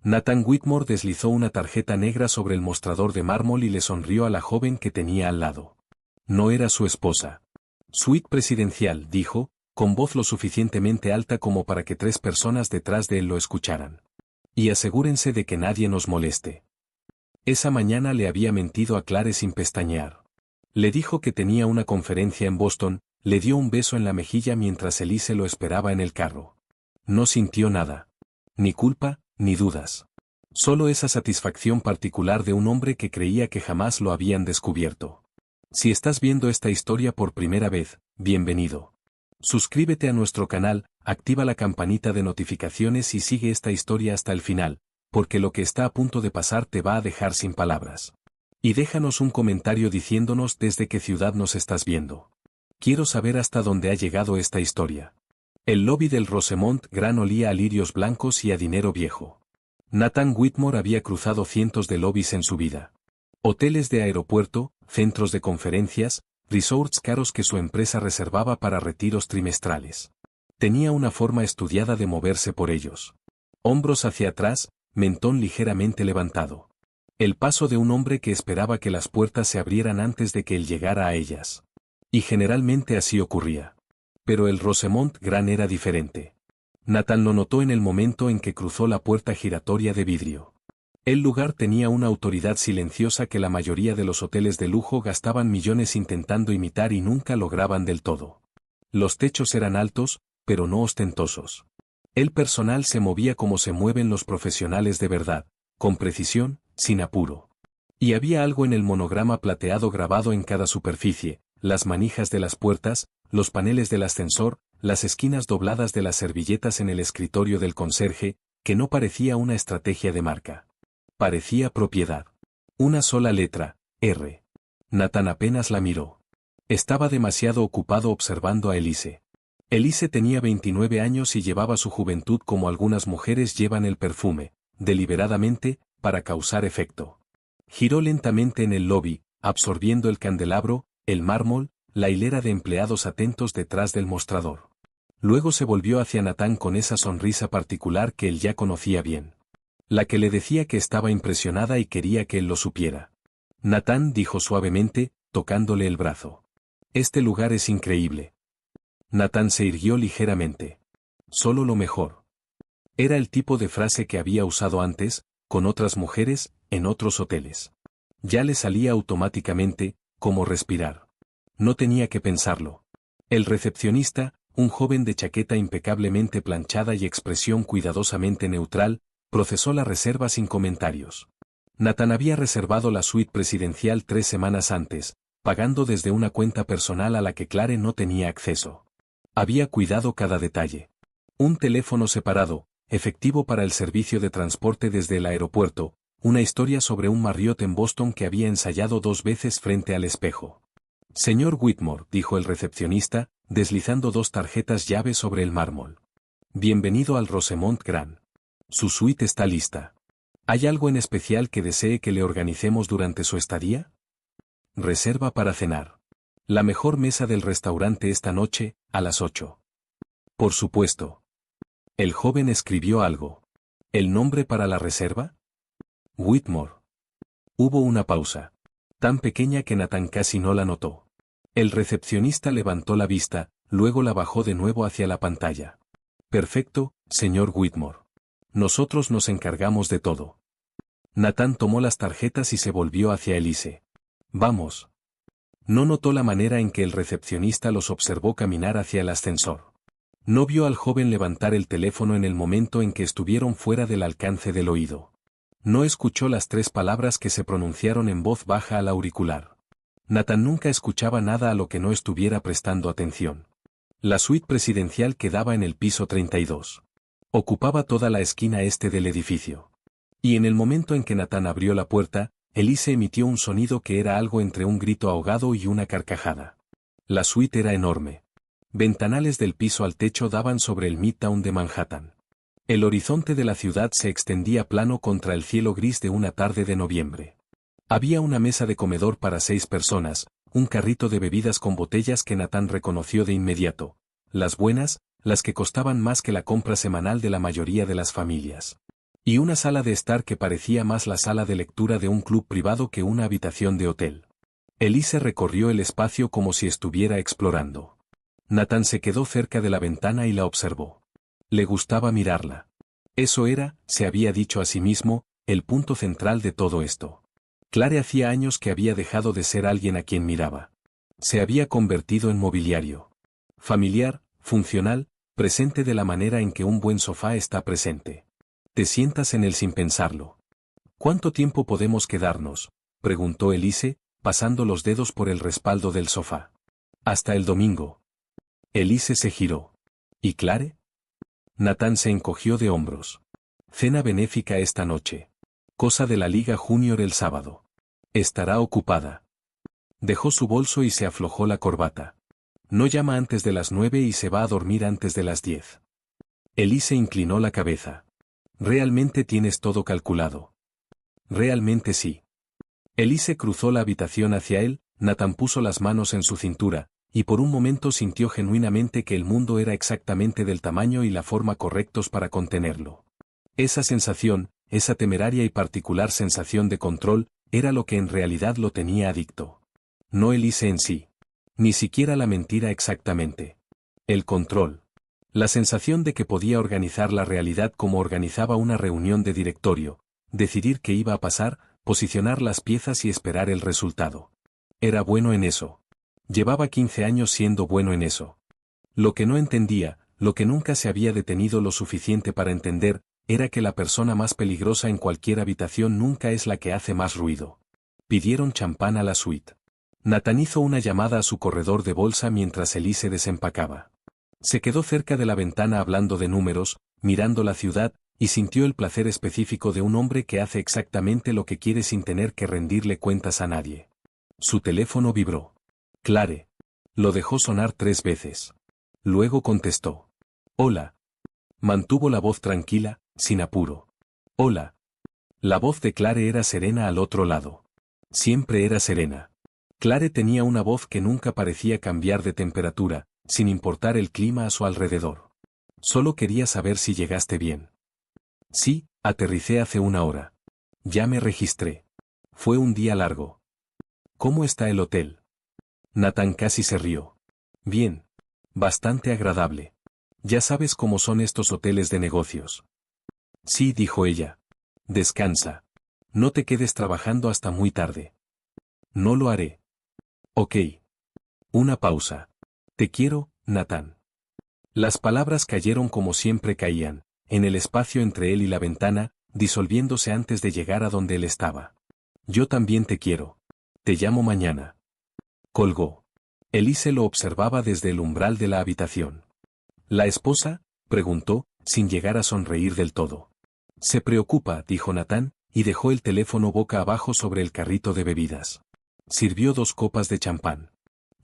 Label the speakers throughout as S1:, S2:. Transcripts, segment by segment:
S1: Nathan Whitmore deslizó una tarjeta negra sobre el mostrador de mármol y le sonrió a la joven que tenía al lado. No era su esposa. Suite presidencial, dijo, con voz lo suficientemente alta como para que 3 personas detrás de él lo escucharan. Y asegúrense de que nadie nos moleste. Esa mañana le había mentido a Clare sin pestañear. Le dijo que tenía una conferencia en Boston, le dio un beso en la mejilla mientras Elise lo esperaba en el carro. No sintió nada. Ni culpa, ni dudas. Solo esa satisfacción particular de un hombre que creía que jamás lo habían descubierto. Si estás viendo esta historia por primera vez, bienvenido. Suscríbete a nuestro canal, activa la campanita de notificaciones y sigue esta historia hasta el final, porque lo que está a punto de pasar te va a dejar sin palabras. Y déjanos un comentario diciéndonos desde qué ciudad nos estás viendo. Quiero saber hasta dónde ha llegado esta historia. El lobby del Rosemont Grand olía a lirios blancos y a dinero viejo. Nathan Whitmore había cruzado cientos de lobbies en su vida. Hoteles de aeropuerto, centros de conferencias, resorts caros que su empresa reservaba para retiros trimestrales. Tenía una forma estudiada de moverse por ellos. Hombros hacia atrás, mentón ligeramente levantado. El paso de un hombre que esperaba que las puertas se abrieran antes de que él llegara a ellas. Y generalmente así ocurría. Pero el Rosemont Grand era diferente. Nathan lo notó en el momento en que cruzó la puerta giratoria de vidrio. El lugar tenía una autoridad silenciosa que la mayoría de los hoteles de lujo gastaban millones intentando imitar y nunca lograban del todo. Los techos eran altos, pero no ostentosos. El personal se movía como se mueven los profesionales de verdad, con precisión, sin apuro. Y había algo en el monograma plateado grabado en cada superficie, las manijas de las puertas, los paneles del ascensor, las esquinas dobladas de las servilletas en el escritorio del conserje, que no parecía una estrategia de marca. Parecía propiedad. Una sola letra, R. Nathan apenas la miró. Estaba demasiado ocupado observando a Elise. Elise tenía 29 años y llevaba su juventud como algunas mujeres llevan el perfume, deliberadamente, para causar efecto. Giró lentamente en el lobby, absorbiendo el candelabro, el mármol, la hilera de empleados atentos detrás del mostrador. Luego se volvió hacia Nathan con esa sonrisa particular que él ya conocía bien. La que le decía que estaba impresionada y quería que él lo supiera. Nathan dijo suavemente, tocándole el brazo. Este lugar es increíble. Nathan se irguió ligeramente. Solo lo mejor. Era el tipo de frase que había usado antes, con otras mujeres, en otros hoteles. Ya le salía automáticamente, como respirar. No tenía que pensarlo. El recepcionista, un joven de chaqueta impecablemente planchada y expresión cuidadosamente neutral, procesó la reserva sin comentarios. Nathan había reservado la suite presidencial 3 semanas antes, pagando desde una cuenta personal a la que Clare no tenía acceso. Había cuidado cada detalle. Un teléfono separado, efectivo para el servicio de transporte desde el aeropuerto, una historia sobre un Marriott en Boston que había ensayado 2 veces frente al espejo. Señor Whitmore, dijo el recepcionista, deslizando 2 tarjetas llave sobre el mármol. Bienvenido al Rosemont Grand. Su suite está lista. ¿Hay algo en especial que desee que le organicemos durante su estadía? Reserva para cenar. La mejor mesa del restaurante esta noche, a las 8. Por supuesto. El joven escribió algo. ¿El nombre para la reserva? Whitmore. Hubo una pausa. Tan pequeña que Nathan casi no la notó. El recepcionista levantó la vista, luego la bajó de nuevo hacia la pantalla. Perfecto, señor Whitmore. Nosotros nos encargamos de todo. Nathan tomó las tarjetas y se volvió hacia Elise. Vamos. No notó la manera en que el recepcionista los observó caminar hacia el ascensor. No vio al joven levantar el teléfono en el momento en que estuvieron fuera del alcance del oído. No escuchó las 3 palabras que se pronunciaron en voz baja al auricular. Nathan nunca escuchaba nada a lo que no estuviera prestando atención. La suite presidencial quedaba en el piso 32. Ocupaba toda la esquina este del edificio. Y en el momento en que Nathan abrió la puerta, Elise emitió un sonido que era algo entre un grito ahogado y una carcajada. La suite era enorme. Ventanales del piso al techo daban sobre el Midtown de Manhattan. El horizonte de la ciudad se extendía plano contra el cielo gris de una tarde de noviembre. Había una mesa de comedor para 6 personas, un carrito de bebidas con botellas que Nathan reconoció de inmediato. Las buenas, las que costaban más que la compra semanal de la mayoría de las familias. Y una sala de estar que parecía más la sala de lectura de un club privado que una habitación de hotel. Elise recorrió el espacio como si estuviera explorando. Nathan se quedó cerca de la ventana y la observó. Le gustaba mirarla. Eso era, se había dicho a sí mismo, el punto central de todo esto. Clare hacía años que había dejado de ser alguien a quien miraba. Se había convertido en mobiliario. Familiar, funcional, presente de la manera en que un buen sofá está presente. Te sientas en él sin pensarlo. ¿Cuánto tiempo podemos quedarnos?, preguntó Elise, pasando los dedos por el respaldo del sofá. Hasta el domingo. Elise se giró. ¿Y Clare? Nathan se encogió de hombros. Cena benéfica esta noche. Cosa de la Liga Junior el sábado. Estará ocupada. Dejó su bolso y se aflojó la corbata. No llama antes de las 9 y se va a dormir antes de las 10. Elise inclinó la cabeza. ¿Realmente tienes todo calculado? Realmente sí. Elise cruzó la habitación hacia él, Nathan puso las manos en su cintura, y por un momento sintió genuinamente que el mundo era exactamente del tamaño y la forma correctos para contenerlo. Esa sensación, esa temeraria y particular sensación de control, era lo que en realidad lo tenía adicto. No Elise en sí. Ni siquiera la mentira exactamente. El control. La sensación de que podía organizar la realidad como organizaba una reunión de directorio, decidir qué iba a pasar, posicionar las piezas y esperar el resultado. Era bueno en eso. Llevaba 15 años siendo bueno en eso. Lo que no entendía, lo que nunca se había detenido lo suficiente para entender, era que la persona más peligrosa en cualquier habitación nunca es la que hace más ruido. Pidieron champán a la suite. Nathan hizo una llamada a su corredor de bolsa mientras Elise desempacaba. Se quedó cerca de la ventana hablando de números, mirando la ciudad, y sintió el placer específico de un hombre que hace exactamente lo que quiere sin tener que rendirle cuentas a nadie. Su teléfono vibró. Clare. Lo dejó sonar 3 veces. Luego contestó. Hola. Mantuvo la voz tranquila, sin apuro. Hola. La voz de Clare era serena al otro lado. Siempre era serena. Clare tenía una voz que nunca parecía cambiar de temperatura, sin importar el clima a su alrededor. Solo quería saber si llegaste bien. Sí, aterricé hace 1 hora. Ya me registré. Fue un día largo. ¿Cómo está el hotel? Nathan casi se rió. Bien. Bastante agradable. Ya sabes cómo son estos hoteles de negocios. Sí, dijo ella. Descansa. No te quedes trabajando hasta muy tarde. No lo haré. Ok. Una pausa. Te quiero, Nathan. Las palabras cayeron como siempre caían, en el espacio entre él y la ventana, disolviéndose antes de llegar a donde él estaba. Yo también te quiero. Te llamo mañana. Colgó. Elise lo observaba desde el umbral de la habitación. ¿La esposa?, preguntó, sin llegar a sonreír del todo. Se preocupa, dijo Nathan, y dejó el teléfono boca abajo sobre el carrito de bebidas. Sirvió 2 copas de champán.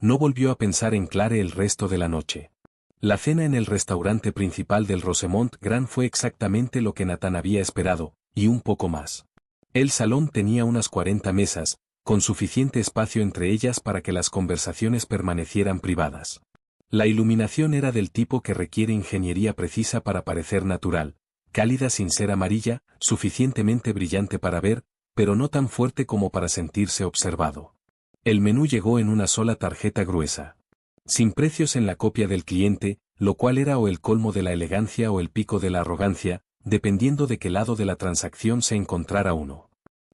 S1: No volvió a pensar en Clare el resto de la noche. La cena en el restaurante principal del Rosemont Grand fue exactamente lo que Nathan había esperado, y un poco más. El salón tenía unas 40 mesas, con suficiente espacio entre ellas para que las conversaciones permanecieran privadas. La iluminación era del tipo que requiere ingeniería precisa para parecer natural, cálida sin ser amarilla, suficientemente brillante para ver, pero no tan fuerte como para sentirse observado. El menú llegó en una sola tarjeta gruesa. Sin precios en la copia del cliente, lo cual era o el colmo de la elegancia o el pico de la arrogancia, dependiendo de qué lado de la transacción se encontrara uno.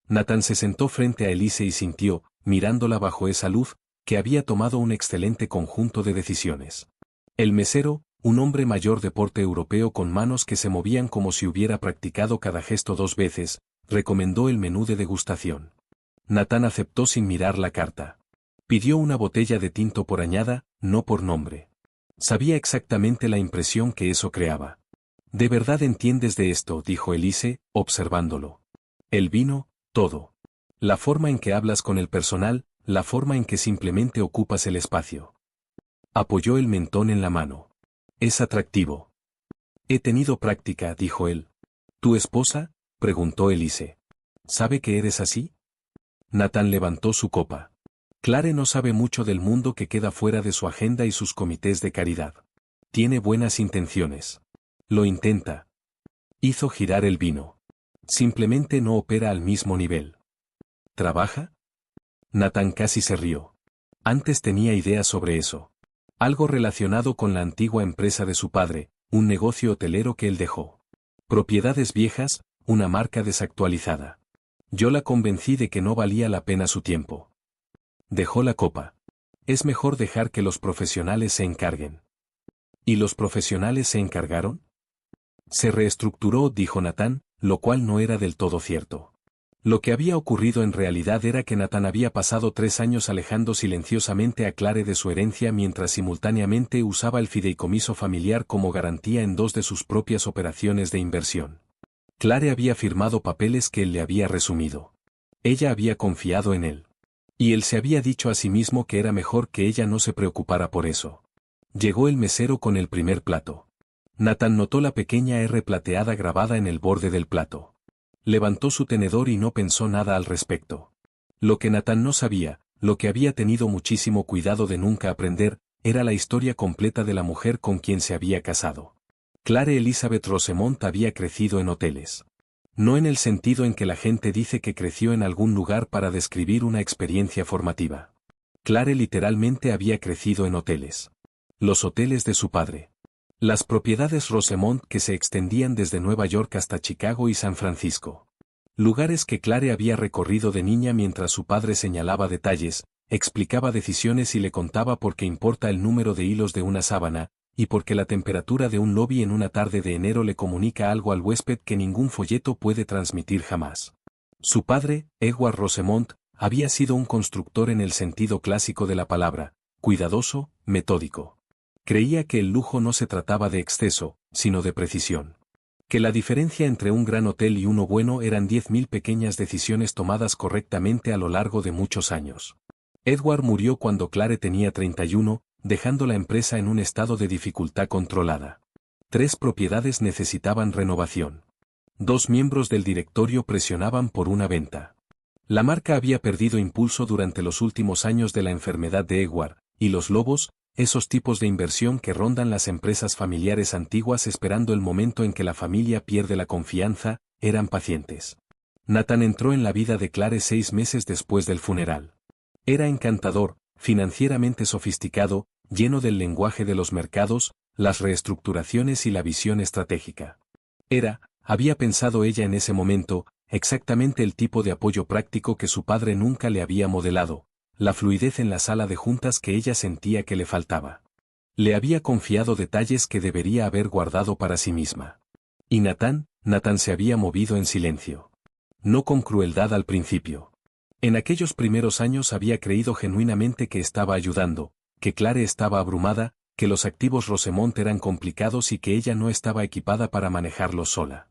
S1: Nathan se sentó frente a Elise y sintió, mirándola bajo esa luz, que había tomado un excelente conjunto de decisiones. El mesero, un hombre mayor de porte europeo con manos que se movían como si hubiera practicado cada gesto 2 veces, recomendó el menú de degustación. Nathan aceptó sin mirar la carta. Pidió una botella de tinto por añada, no por nombre. Sabía exactamente la impresión que eso creaba. ¿De verdad entiendes de esto?, dijo Elise, observándolo. El vino, todo. La forma en que hablas con el personal, la forma en que simplemente ocupas el espacio. Apoyó el mentón en la mano. Es atractivo. He tenido práctica, dijo él. ¿Tu esposa?, preguntó Elise. ¿Sabe que eres así? Nathan levantó su copa. Clare no sabe mucho del mundo que queda fuera de su agenda y sus comités de caridad. Tiene buenas intenciones. Lo intenta. Hizo girar el vino. Simplemente no opera al mismo nivel. ¿Trabaja? Nathan casi se rió. Antes tenía ideas sobre eso. Algo relacionado con la antigua empresa de su padre, un negocio hotelero que él dejó. Propiedades viejas, una marca desactualizada. Yo la convencí de que no valía la pena su tiempo. Dejó la copa. Es mejor dejar que los profesionales se encarguen. ¿Y los profesionales se encargaron? Se reestructuró, dijo Nathan, lo cual no era del todo cierto. Lo que había ocurrido en realidad era que Nathan había pasado 3 años alejando silenciosamente a Clare de su herencia mientras simultáneamente usaba el fideicomiso familiar como garantía en 2 de sus propias operaciones de inversión. Clare había firmado papeles que él le había resumido. Ella había confiado en él. Y él se había dicho a sí mismo que era mejor que ella no se preocupara por eso. Llegó el mesero con el primer plato. Nathan notó la pequeña R plateada grabada en el borde del plato. Levantó su tenedor y no pensó nada al respecto. Lo que Nathan no sabía, lo que había tenido muchísimo cuidado de nunca aprender, era la historia completa de la mujer con quien se había casado. Clare Elizabeth Rosemont había crecido en hoteles. No en el sentido en que la gente dice que creció en algún lugar para describir una experiencia formativa. Clare literalmente había crecido en hoteles. Los hoteles de su padre. Las propiedades Rosemont que se extendían desde Nueva York hasta Chicago y San Francisco. Lugares que Clare había recorrido de niña mientras su padre señalaba detalles, explicaba decisiones y le contaba por qué importa el número de hilos de una sábana, y porque la temperatura de un lobby en una tarde de enero le comunica algo al huésped que ningún folleto puede transmitir jamás. Su padre, Edward Rosemont, había sido un constructor en el sentido clásico de la palabra, cuidadoso, metódico. Creía que el lujo no se trataba de exceso, sino de precisión. Que la diferencia entre un gran hotel y uno bueno eran 10.000 pequeñas decisiones tomadas correctamente a lo largo de muchos años. Edward murió cuando Clare tenía 31, dejando la empresa en un estado de dificultad controlada. 3 propiedades necesitaban renovación. 2 miembros del directorio presionaban por una venta. La marca había perdido impulso durante los últimos años de la enfermedad de Edward, y los lobos, esos tipos de inversión que rondan las empresas familiares antiguas esperando el momento en que la familia pierde la confianza, eran pacientes. Nathan entró en la vida de Clare 6 meses después del funeral. Era encantador, financieramente sofisticado, lleno del lenguaje de los mercados, las reestructuraciones y la visión estratégica. Había pensado ella en ese momento, exactamente el tipo de apoyo práctico que su padre nunca le había modelado, la fluidez en la sala de juntas que ella sentía que le faltaba. Le había confiado detalles que debería haber guardado para sí misma. Y Nathan se había movido en silencio. No con crueldad al principio. En aquellos primeros años había creído genuinamente que estaba ayudando, que Clare estaba abrumada, que los activos Rosemont eran complicados y que ella no estaba equipada para manejarlos sola.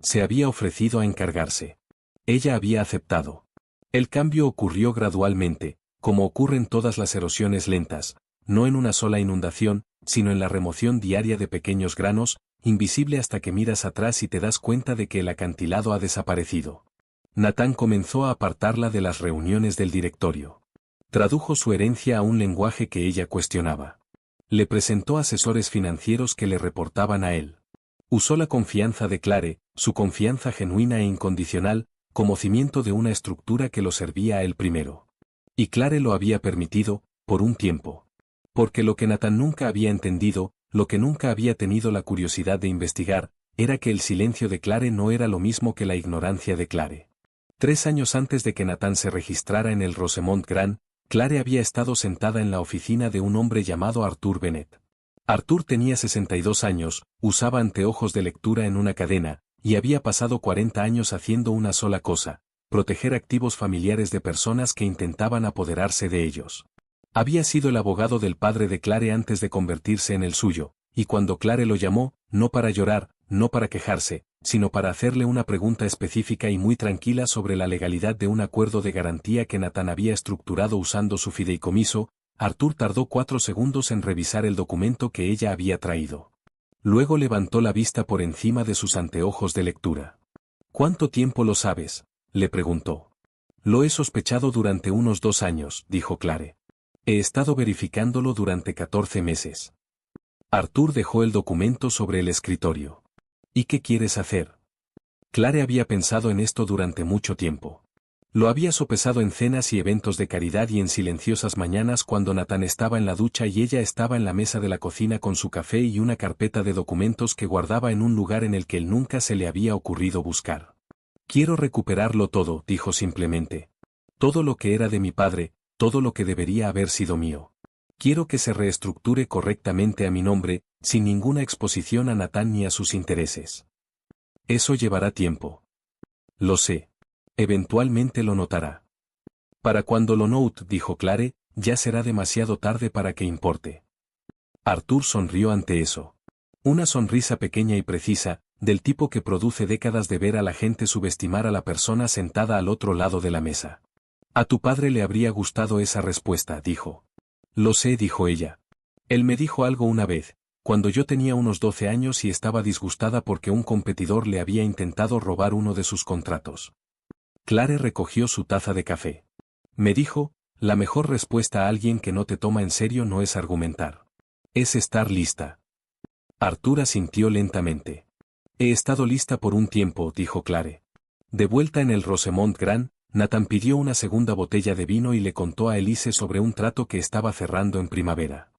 S1: Se había ofrecido a encargarse. Ella había aceptado. El cambio ocurrió gradualmente, como ocurren todas las erosiones lentas, no en una sola inundación, sino en la remoción diaria de pequeños granos, invisible hasta que miras atrás y te das cuenta de que el acantilado ha desaparecido. Nathan comenzó a apartarla de las reuniones del directorio. Tradujo su herencia a un lenguaje que ella cuestionaba. Le presentó asesores financieros que le reportaban a él. Usó la confianza de Clare, su confianza genuina e incondicional, como cimiento de una estructura que lo servía a él primero. Y Clare lo había permitido, por un tiempo. Porque lo que Nathan nunca había entendido, lo que nunca había tenido la curiosidad de investigar, era que el silencio de Clare no era lo mismo que la ignorancia de Clare. 3 años antes de que Nathan se registrara en el Rosemont Grand, Clare había estado sentada en la oficina de un hombre llamado Arthur Bennett. Arthur tenía 62 años, usaba anteojos de lectura en una cadena, y había pasado 40 años haciendo una sola cosa: proteger activos familiares de personas que intentaban apoderarse de ellos. Había sido el abogado del padre de Clare antes de convertirse en el suyo, y cuando Clare lo llamó, no para llorar, no para quejarse, sino para hacerle una pregunta específica y muy tranquila sobre la legalidad de un acuerdo de garantía que Nathan había estructurado usando su fideicomiso, Arthur tardó 4 segundos en revisar el documento que ella había traído. Luego levantó la vista por encima de sus anteojos de lectura. ¿Cuánto tiempo lo sabes?, le preguntó. Lo he sospechado durante unos 2 años, dijo Clare. He estado verificándolo durante 14 meses. Arthur dejó el documento sobre el escritorio. ¿Y qué quieres hacer? Clare había pensado en esto durante mucho tiempo. Lo había sopesado en cenas y eventos de caridad y en silenciosas mañanas cuando Nathan estaba en la ducha y ella estaba en la mesa de la cocina con su café y una carpeta de documentos que guardaba en un lugar en el que él nunca se le había ocurrido buscar. Quiero recuperarlo todo, dijo simplemente. Todo lo que era de mi padre, todo lo que debería haber sido mío. Quiero que se reestructure correctamente a mi nombre, sin ninguna exposición a Nathan ni a sus intereses. Eso llevará tiempo. Lo sé. Eventualmente lo notará. Para cuando lo note, dijo Clare, ya será demasiado tarde para que importe. Arthur sonrió ante eso. Una sonrisa pequeña y precisa, del tipo que produce décadas de ver a la gente subestimar a la persona sentada al otro lado de la mesa. A tu padre le habría gustado esa respuesta, dijo. Lo sé, dijo ella. Él me dijo algo una vez, cuando yo tenía unos 12 años y estaba disgustada porque un competidor le había intentado robar uno de sus contratos. Clare recogió su taza de café. Me dijo, la mejor respuesta a alguien que no te toma en serio no es argumentar. Es estar lista. Arthur asintió lentamente. He estado lista por un tiempo, dijo Clare. De vuelta en el Rosemont Grand, Nathan pidió una segunda botella de vino y le contó a Elise sobre un trato que estaba cerrando en primavera.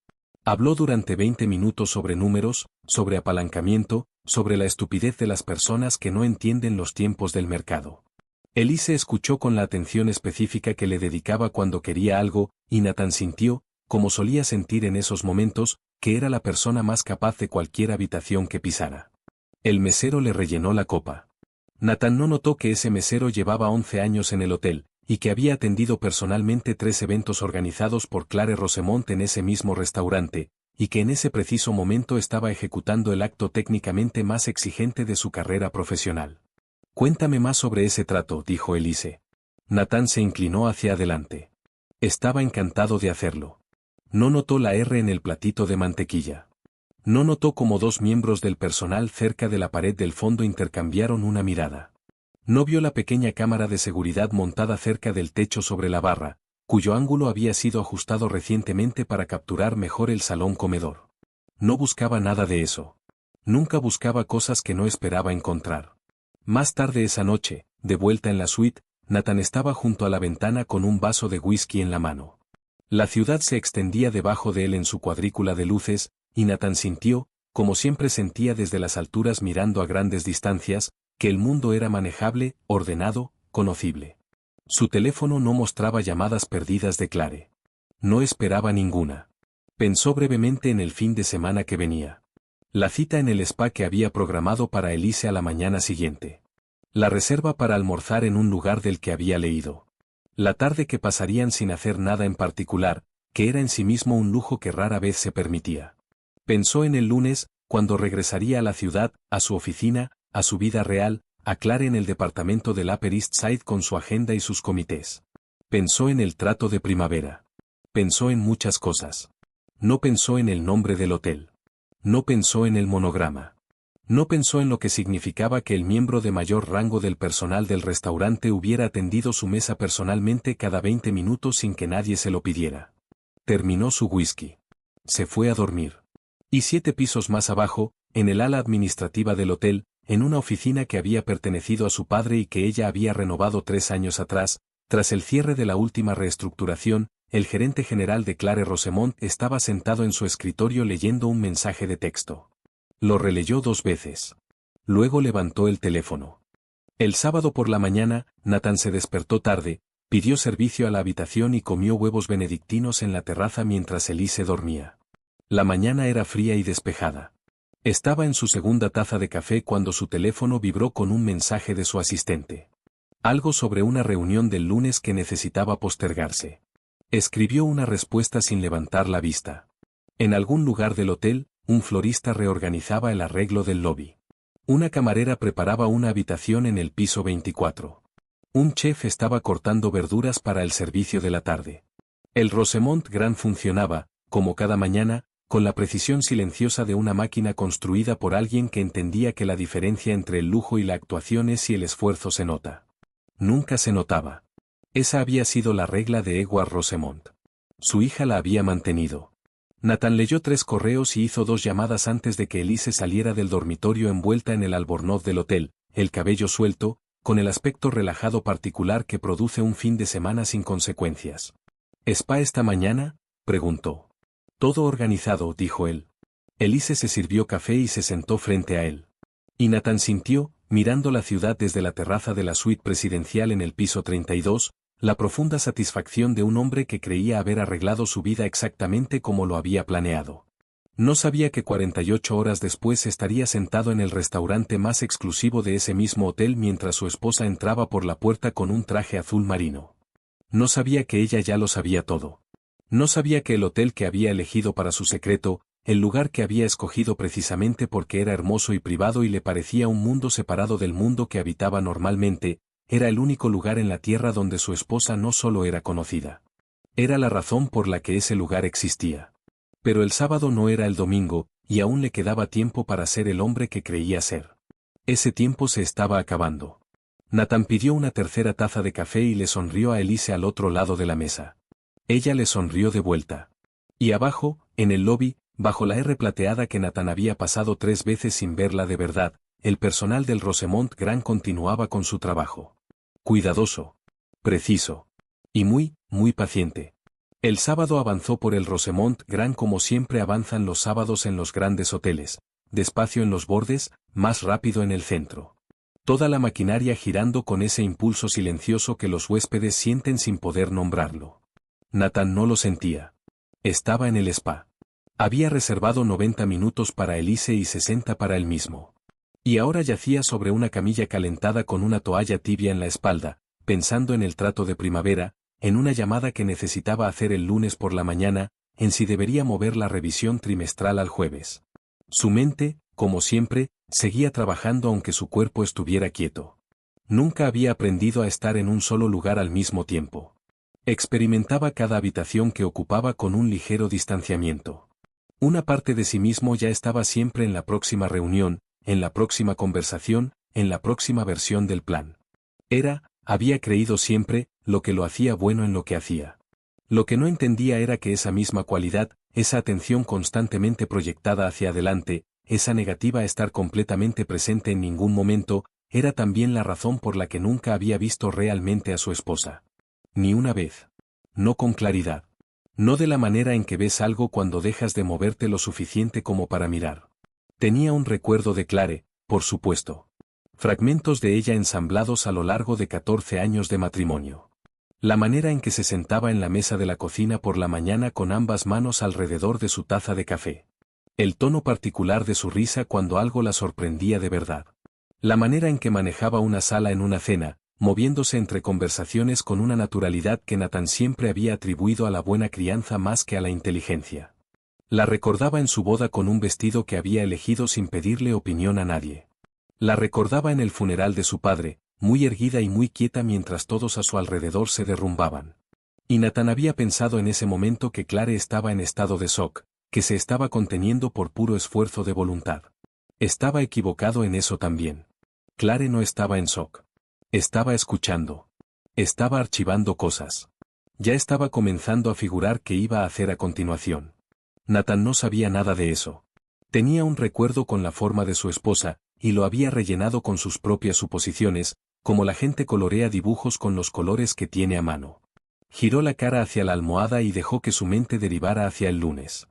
S1: Habló durante 20 minutos sobre números, sobre apalancamiento, sobre la estupidez de las personas que no entienden los tiempos del mercado. Elise escuchó con la atención específica que le dedicaba cuando quería algo, y Nathan sintió, como solía sentir en esos momentos, que era la persona más capaz de cualquier habitación que pisara. El mesero le rellenó la copa. Nathan no notó que ese mesero llevaba 11 años en el hotel, y que había atendido personalmente 3 eventos organizados por Clare Rosemont en ese mismo restaurante, y que en ese preciso momento estaba ejecutando el acto técnicamente más exigente de su carrera profesional. Cuéntame más sobre ese trato, dijo Elise. Nathan se inclinó hacia adelante. Estaba encantado de hacerlo. No notó la R en el platito de mantequilla. No notó cómo 2 miembros del personal cerca de la pared del fondo intercambiaron una mirada. No vio la pequeña cámara de seguridad montada cerca del techo sobre la barra, cuyo ángulo había sido ajustado recientemente para capturar mejor el salón comedor. No buscaba nada de eso. Nunca buscaba cosas que no esperaba encontrar. Más tarde esa noche, de vuelta en la suite, Nathan estaba junto a la ventana con un vaso de whisky en la mano. La ciudad se extendía debajo de él en su cuadrícula de luces, y Nathan sintió, como siempre sentía desde las alturas mirando a grandes distancias, que el mundo era manejable, ordenado, conocible. Su teléfono no mostraba llamadas perdidas de Clare. No esperaba ninguna. Pensó brevemente en el fin de semana que venía. La cita en el spa que había programado para Elise a la mañana siguiente. La reserva para almorzar en un lugar del que había leído. La tarde que pasarían sin hacer nada en particular, que era en sí mismo un lujo que rara vez se permitía. Pensó en el lunes, cuando regresaría a la ciudad, a su oficina, a su vida real, a Clare en el departamento del Upper East Side con su agenda y sus comités. Pensó en el trato de primavera. Pensó en muchas cosas. No pensó en el nombre del hotel. No pensó en el monograma. No pensó en lo que significaba que el miembro de mayor rango del personal del restaurante hubiera atendido su mesa personalmente cada 20 minutos sin que nadie se lo pidiera. Terminó su whisky. Se fue a dormir. Y 7 pisos más abajo, en el ala administrativa del hotel, en una oficina que había pertenecido a su padre y que ella había renovado 3 años atrás, tras el cierre de la última reestructuración, el gerente general de Clare Rosemont estaba sentado en su escritorio leyendo un mensaje de texto. Lo releyó 2 veces. Luego levantó el teléfono. El sábado por la mañana, Nathan se despertó tarde, pidió servicio a la habitación y comió huevos benedictinos en la terraza mientras Elise dormía. La mañana era fría y despejada. Estaba en su segunda taza de café cuando su teléfono vibró con un mensaje de su asistente. Algo sobre una reunión del lunes que necesitaba postergarse. Escribió una respuesta sin levantar la vista. En algún lugar del hotel, un florista reorganizaba el arreglo del lobby. Una camarera preparaba una habitación en el piso 24. Un chef estaba cortando verduras para el servicio de la tarde. El Rosemont Grand funcionaba, como cada mañana, con la precisión silenciosa de una máquina construida por alguien que entendía que la diferencia entre el lujo y la actuación es si el esfuerzo se nota. Nunca se notaba. Esa había sido la regla de Edward Rosemont. Su hija la había mantenido. Nathan leyó 3 correos y hizo 2 llamadas antes de que Elise saliera del dormitorio envuelta en el albornoz del hotel, el cabello suelto, con el aspecto relajado particular que produce un fin de semana sin consecuencias. ¿Spa esta mañana?, preguntó. Todo organizado, dijo él. Elise se sirvió café y se sentó frente a él. Y Nathan sintió, mirando la ciudad desde la terraza de la suite presidencial en el piso 32, la profunda satisfacción de un hombre que creía haber arreglado su vida exactamente como lo había planeado. No sabía que 48 horas después estaría sentado en el restaurante más exclusivo de ese mismo hotel mientras su esposa entraba por la puerta con un traje azul marino. No sabía que ella ya lo sabía todo. No sabía que el hotel que había elegido para su secreto, el lugar que había escogido precisamente porque era hermoso y privado y le parecía un mundo separado del mundo que habitaba normalmente, era el único lugar en la tierra donde su esposa no solo era conocida. Era la razón por la que ese lugar existía. Pero el sábado no era el domingo, y aún le quedaba tiempo para ser el hombre que creía ser. Ese tiempo se estaba acabando. Nathan pidió una tercera taza de café y le sonrió a Elise al otro lado de la mesa. Ella le sonrió de vuelta. Y abajo, en el lobby, bajo la R plateada que Nathan había pasado 3 veces sin verla de verdad, el personal del Rosemont Grand continuaba con su trabajo. Cuidadoso. Preciso. Y muy, muy paciente. El sábado avanzó por el Rosemont Grand como siempre avanzan los sábados en los grandes hoteles, despacio en los bordes, más rápido en el centro. Toda la maquinaria girando con ese impulso silencioso que los huéspedes sienten sin poder nombrarlo. Nathan no lo sentía. Estaba en el spa. Había reservado 90 minutos para Elise y 60 para él mismo. Y ahora yacía sobre una camilla calentada con una toalla tibia en la espalda, pensando en el trato de primavera, en una llamada que necesitaba hacer el lunes por la mañana, en si debería mover la revisión trimestral al jueves. Su mente, como siempre, seguía trabajando aunque su cuerpo estuviera quieto. Nunca había aprendido a estar en un solo lugar al mismo tiempo. Experimentaba cada habitación que ocupaba con un ligero distanciamiento. Una parte de sí mismo ya estaba siempre en la próxima reunión, en la próxima conversación, en la próxima versión del plan. Había creído siempre, lo que lo hacía bueno en lo que hacía. Lo que no entendía era que esa misma cualidad, esa atención constantemente proyectada hacia adelante, esa negativa a estar completamente presente en ningún momento, era también la razón por la que nunca había visto realmente a su esposa. Ni una vez. No con claridad. No de la manera en que ves algo cuando dejas de moverte lo suficiente como para mirar. Tenía un recuerdo de Clare, por supuesto. Fragmentos de ella ensamblados a lo largo de 14 años de matrimonio. La manera en que se sentaba en la mesa de la cocina por la mañana con ambas manos alrededor de su taza de café. El tono particular de su risa cuando algo la sorprendía de verdad. La manera en que manejaba una sala en una cena, moviéndose entre conversaciones con una naturalidad que Nathan siempre había atribuido a la buena crianza más que a la inteligencia. La recordaba en su boda con un vestido que había elegido sin pedirle opinión a nadie. La recordaba en el funeral de su padre, muy erguida y muy quieta mientras todos a su alrededor se derrumbaban. Y Nathan había pensado en ese momento que Clare estaba en estado de shock, que se estaba conteniendo por puro esfuerzo de voluntad. Estaba equivocado en eso también. Clare no estaba en shock. Estaba escuchando. Estaba archivando cosas. Ya estaba comenzando a figurar qué iba a hacer a continuación. Nathan no sabía nada de eso. Tenía un recuerdo con la forma de su esposa, y lo había rellenado con sus propias suposiciones, como la gente colorea dibujos con los colores que tiene a mano. Giró la cara hacia la almohada y dejó que su mente derivara hacia el lunes.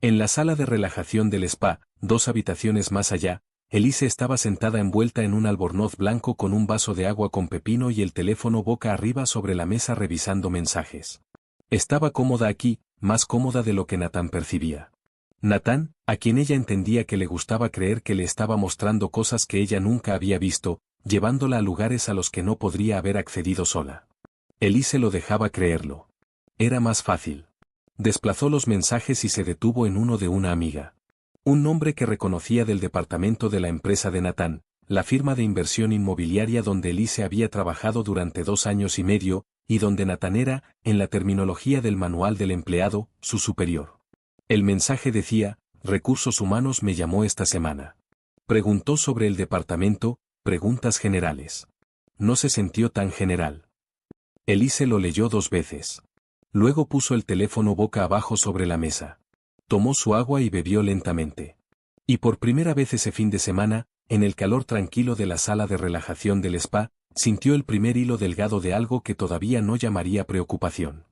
S1: En la sala de relajación del spa, 2 habitaciones más allá, Elise estaba sentada envuelta en un albornoz blanco con un vaso de agua con pepino y el teléfono boca arriba sobre la mesa revisando mensajes. Estaba cómoda aquí, más cómoda de lo que Nathan percibía. Nathan, a quien ella entendía que le gustaba creer que le estaba mostrando cosas que ella nunca había visto, llevándola a lugares a los que no podría haber accedido sola. Elise lo dejaba creerlo. Era más fácil. Desplazó los mensajes y se detuvo en uno de una amiga. Un nombre que reconocía del departamento de la empresa de Nathan, la firma de inversión inmobiliaria donde Elise había trabajado durante 2 años y medio, y donde Nathan era, en la terminología del manual del empleado, su superior. El mensaje decía: Recursos Humanos me llamó esta semana. Preguntó sobre el departamento, preguntas generales. No se sintió tan general. Elise lo leyó 2 veces. Luego puso el teléfono boca abajo sobre la mesa. Tomó su agua y bebió lentamente. Y por primera vez ese fin de semana, en el calor tranquilo de la sala de relajación del spa, sintió el primer hilo delgado de algo que todavía no llamaría preocupación.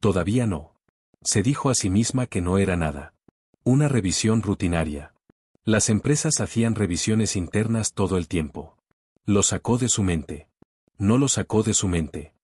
S1: Todavía no. Se dijo a sí misma que no era nada. Una revisión rutinaria. Las empresas hacían revisiones internas todo el tiempo. Lo sacó de su mente. No lo sacó de su mente.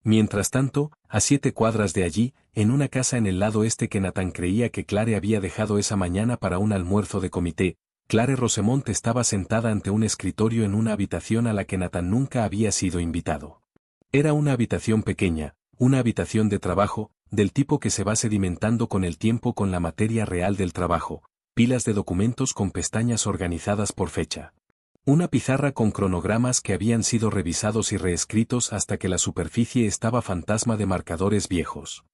S1: Mientras tanto, a 7 cuadras de allí, en una casa en el lado este que Nathan creía que Clare había dejado esa mañana para un almuerzo de comité, Clare Rosemont estaba sentada ante un escritorio en una habitación a la que Nathan nunca había sido invitado. Era una habitación pequeña, una habitación de trabajo, del tipo que se va sedimentando con el tiempo con la materia real del trabajo, pilas de documentos con pestañas organizadas por fecha. Una pizarra con cronogramas que habían sido revisados y reescritos hasta que la superficie estaba fantasma de marcadores viejos.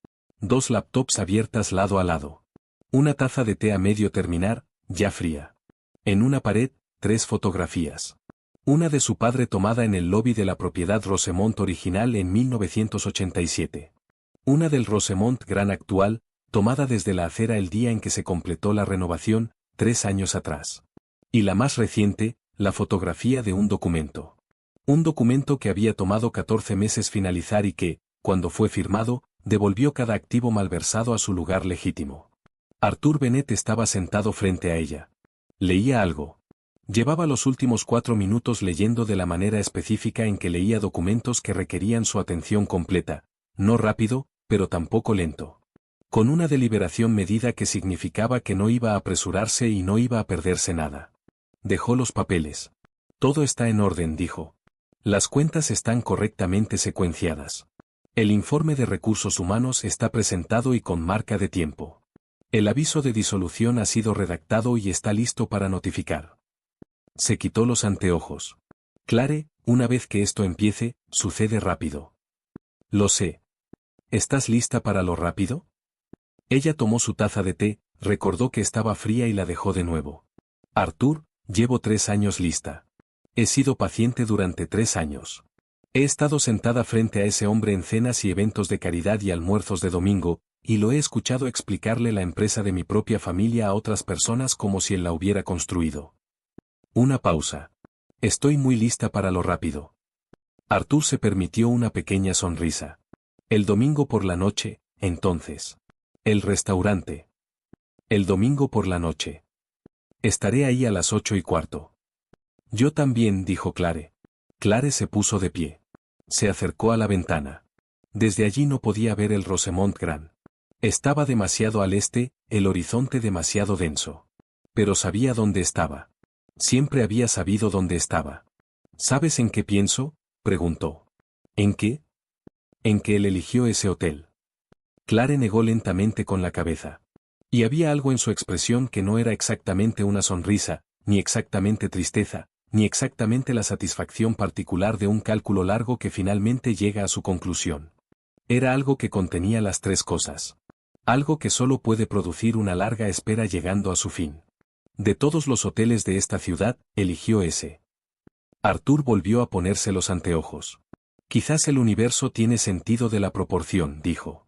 S1: 2 laptops abiertas lado a lado. Una taza de té a medio terminar, ya fría. En una pared, 3 fotografías. Una de su padre tomada en el lobby de la propiedad Rosemont original en 1987. Una del Rosemont Gran actual, tomada desde la acera el día en que se completó la renovación, 3 años atrás. Y la más reciente, la fotografía de un documento. Un documento que había tomado 14 meses finalizar y que, cuando fue firmado, devolvió cada activo malversado a su lugar legítimo. Arthur Bennett estaba sentado frente a ella. Leía algo. Llevaba los últimos 4 minutos leyendo de la manera específica en que leía documentos que requerían su atención completa, no rápido, pero tampoco lento. Con una deliberación medida que significaba que no iba a apresurarse y no iba a perderse nada. Dejó los papeles. Todo está en orden, dijo. Las cuentas están correctamente secuenciadas. El informe de recursos humanos está presentado y con marca de tiempo. El aviso de disolución ha sido redactado y está listo para notificar. Se quitó los anteojos. Clare, una vez que esto empiece, sucede rápido. Lo sé. ¿Estás lista para lo rápido? Ella tomó su taza de té, recordó que estaba fría y la dejó de nuevo. Arthur, llevo 3 años lista. He sido paciente durante 3 años. He estado sentada frente a ese hombre en cenas y eventos de caridad y almuerzos de domingo, y lo he escuchado explicarle la empresa de mi propia familia a otras personas como si él la hubiera construido. Una pausa. Estoy muy lista para lo rápido. Arthur se permitió una pequeña sonrisa. El domingo por la noche, entonces. El restaurante. El domingo por la noche. Estaré ahí a las 8:15. Yo también, dijo Clare. Clare se puso de pie. Se acercó a la ventana. Desde allí no podía ver el Rosemont Gran. Estaba demasiado al este, el horizonte demasiado denso. Pero sabía dónde estaba. Siempre había sabido dónde estaba. ¿Sabes en qué pienso?, preguntó. ¿En qué? En que él eligió ese hotel. Clare negó lentamente con la cabeza. Y había algo en su expresión que no era exactamente una sonrisa, ni exactamente tristeza, ni exactamente la satisfacción particular de un cálculo largo que finalmente llega a su conclusión. Era algo que contenía las 3 cosas. Algo que solo puede producir una larga espera llegando a su fin. De todos los hoteles de esta ciudad, eligió ese. Arthur volvió a ponerse los anteojos. Quizás el universo tiene sentido de la proporción, dijo.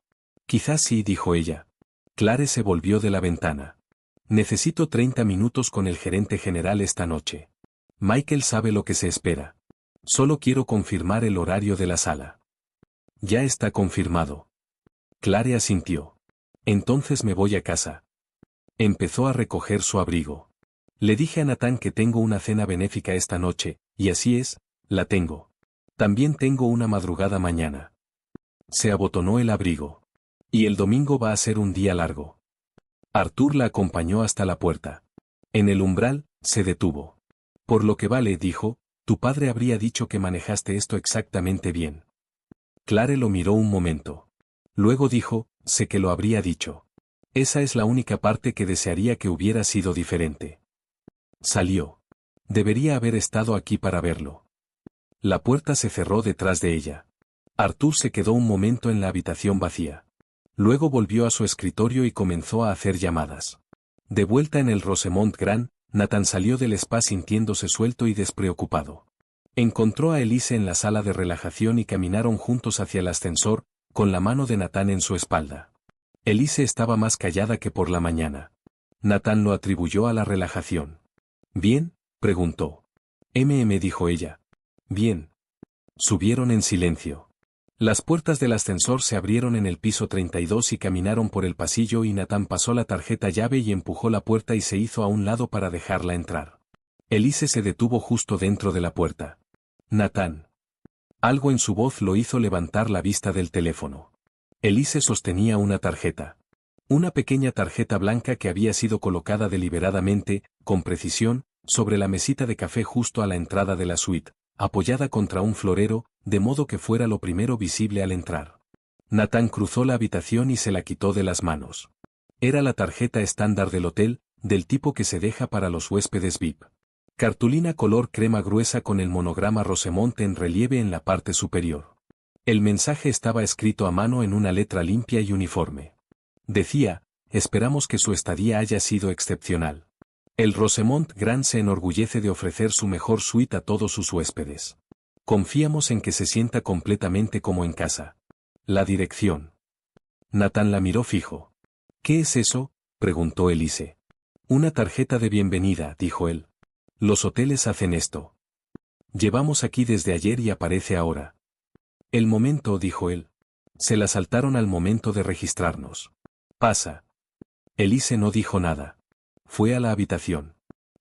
S1: Quizás sí, dijo ella. Clare se volvió de la ventana. Necesito 30 minutos con el gerente general esta noche. Michael sabe lo que se espera. Solo quiero confirmar el horario de la sala. Ya está confirmado. Clare asintió. Entonces me voy a casa. Empezó a recoger su abrigo. Le dije a Nathan que tengo una cena benéfica esta noche, y así es, la tengo. También tengo una madrugada mañana. Se abotonó el abrigo. Y el domingo va a ser un día largo. Arthur la acompañó hasta la puerta. En el umbral, se detuvo. Por lo que vale, dijo, tu padre habría dicho que manejaste esto exactamente bien. Clare lo miró un momento. Luego dijo, sé que lo habría dicho. Esa es la única parte que desearía que hubiera sido diferente. Salió. Debería haber estado aquí para verlo. La puerta se cerró detrás de ella. Arthur se quedó un momento en la habitación vacía. Luego volvió a su escritorio y comenzó a hacer llamadas. De vuelta en el Rosemont Gran, Nathan salió del spa sintiéndose suelto y despreocupado. Encontró a Elise en la sala de relajación y caminaron juntos hacia el ascensor, con la mano de Nathan en su espalda. Elise estaba más callada que por la mañana. Nathan lo atribuyó a la relajación. ¿Bien?, preguntó. Dijo ella. Bien. Subieron en silencio. Las puertas del ascensor se abrieron en el piso 32 y caminaron por el pasillo y Nathan pasó la tarjeta llave y empujó la puerta y se hizo a un lado para dejarla entrar. Elise se detuvo justo dentro de la puerta. Nathan. Algo en su voz lo hizo levantar la vista del teléfono. Elise sostenía una tarjeta. Una pequeña tarjeta blanca que había sido colocada deliberadamente, con precisión, sobre la mesita de café justo a la entrada de la suite, apoyada contra un florero, de modo que fuera lo primero visible al entrar. Nathan cruzó la habitación y se la quitó de las manos. Era la tarjeta estándar del hotel, del tipo que se deja para los huéspedes VIP. Cartulina color crema gruesa con el monograma Rosemont en relieve en la parte superior. El mensaje estaba escrito a mano en una letra limpia y uniforme. Decía, esperamos que su estadía haya sido excepcional. El Rosemont Grand se enorgullece de ofrecer su mejor suite a todos sus huéspedes. Confiamos en que se sienta completamente como en casa. La dirección. Nathan la miró fijo. ¿Qué es eso?, preguntó Elise. Una tarjeta de bienvenida, dijo él. Los hoteles hacen esto. Llevamos aquí desde ayer y aparece ahora. El momento, dijo él. Se la saltaron al momento de registrarnos. Pasa. Elise no dijo nada. Fue a la habitación.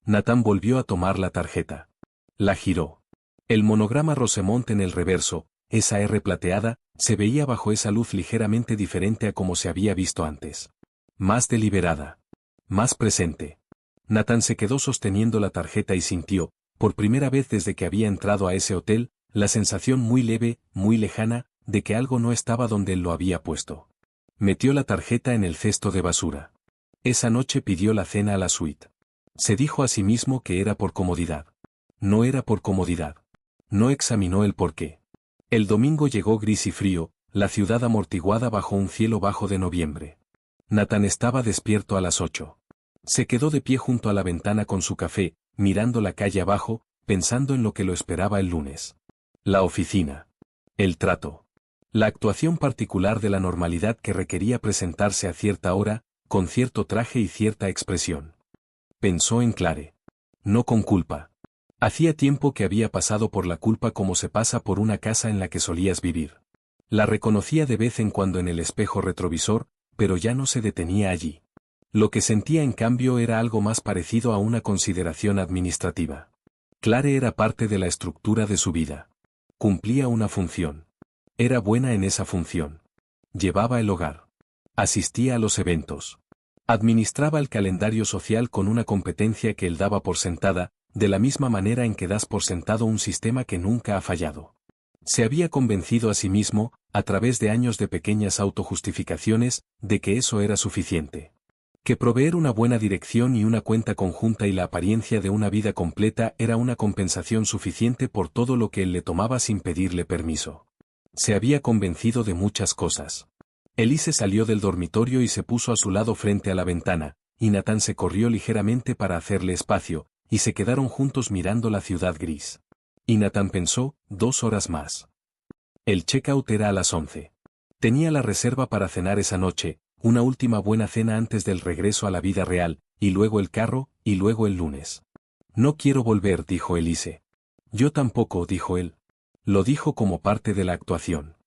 S1: Nathan volvió a tomar la tarjeta. La giró. El monograma Rosemont en el reverso, esa R plateada, se veía bajo esa luz ligeramente diferente a como se había visto antes. Más deliberada. Más presente. Nathan se quedó sosteniendo la tarjeta y sintió, por primera vez desde que había entrado a ese hotel, la sensación muy leve, muy lejana, de que algo no estaba donde él lo había puesto. Metió la tarjeta en el cesto de basura. Esa noche pidió la cena a la suite. Se dijo a sí mismo que era por comodidad. No era por comodidad. No examinó el porqué. El domingo llegó gris y frío, la ciudad amortiguada bajo un cielo bajo de noviembre. Nathan estaba despierto a las 8. Se quedó de pie junto a la ventana con su café, mirando la calle abajo, pensando en lo que lo esperaba el lunes. La oficina. El trato. La actuación particular de la normalidad que requería presentarse a cierta hora, con cierto traje y cierta expresión. Pensó en Clare. No con culpa. Hacía tiempo que había pasado por la culpa como se pasa por una casa en la que solías vivir. La reconocía de vez en cuando en el espejo retrovisor, pero ya no se detenía allí. Lo que sentía en cambio era algo más parecido a una consideración administrativa. Clare era parte de la estructura de su vida. Cumplía una función. Era buena en esa función. Llevaba el hogar. Asistía a los eventos. Administraba el calendario social con una competencia que él daba por sentada, de la misma manera en que das por sentado un sistema que nunca ha fallado. Se había convencido a sí mismo, a través de años de pequeñas autojustificaciones, de que eso era suficiente. Que proveer una buena dirección y una cuenta conjunta y la apariencia de una vida completa era una compensación suficiente por todo lo que él le tomaba sin pedirle permiso. Se había convencido de muchas cosas. Elise salió del dormitorio y se puso a su lado frente a la ventana, y Nathan se corrió ligeramente para hacerle espacio, y se quedaron juntos mirando la ciudad gris. Y Nathan pensó, 2 horas más. El check-out era a las 11. Tenía la reserva para cenar esa noche, una última buena cena antes del regreso a la vida real, y luego el carro, y luego el lunes. No quiero volver, dijo Elise. Yo tampoco, dijo él. Lo dijo como parte de la actuación.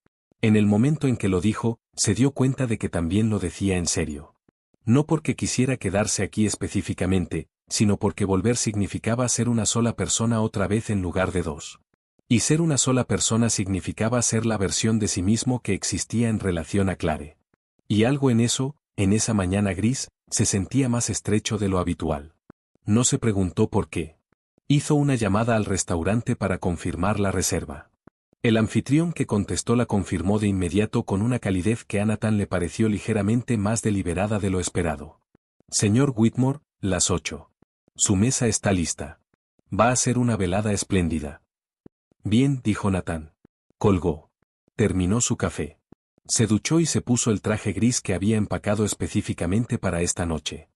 S1: En el momento en que lo dijo, se dio cuenta de que también lo decía en serio. No porque quisiera quedarse aquí específicamente, sino porque volver significaba ser una sola persona otra vez en lugar de 2. Y ser una sola persona significaba ser la versión de sí mismo que existía en relación a Clare. Y algo en eso, en esa mañana gris, se sentía más estrecho de lo habitual. No se preguntó por qué. Hizo una llamada al restaurante para confirmar la reserva. El anfitrión que contestó la confirmó de inmediato con una calidez que a Nathan le pareció ligeramente más deliberada de lo esperado. Señor Whitmore, las 8. Su mesa está lista. Va a ser una velada espléndida. Bien, dijo Nathan. Colgó. Terminó su café. Se duchó y se puso el traje gris que había empacado específicamente para esta noche.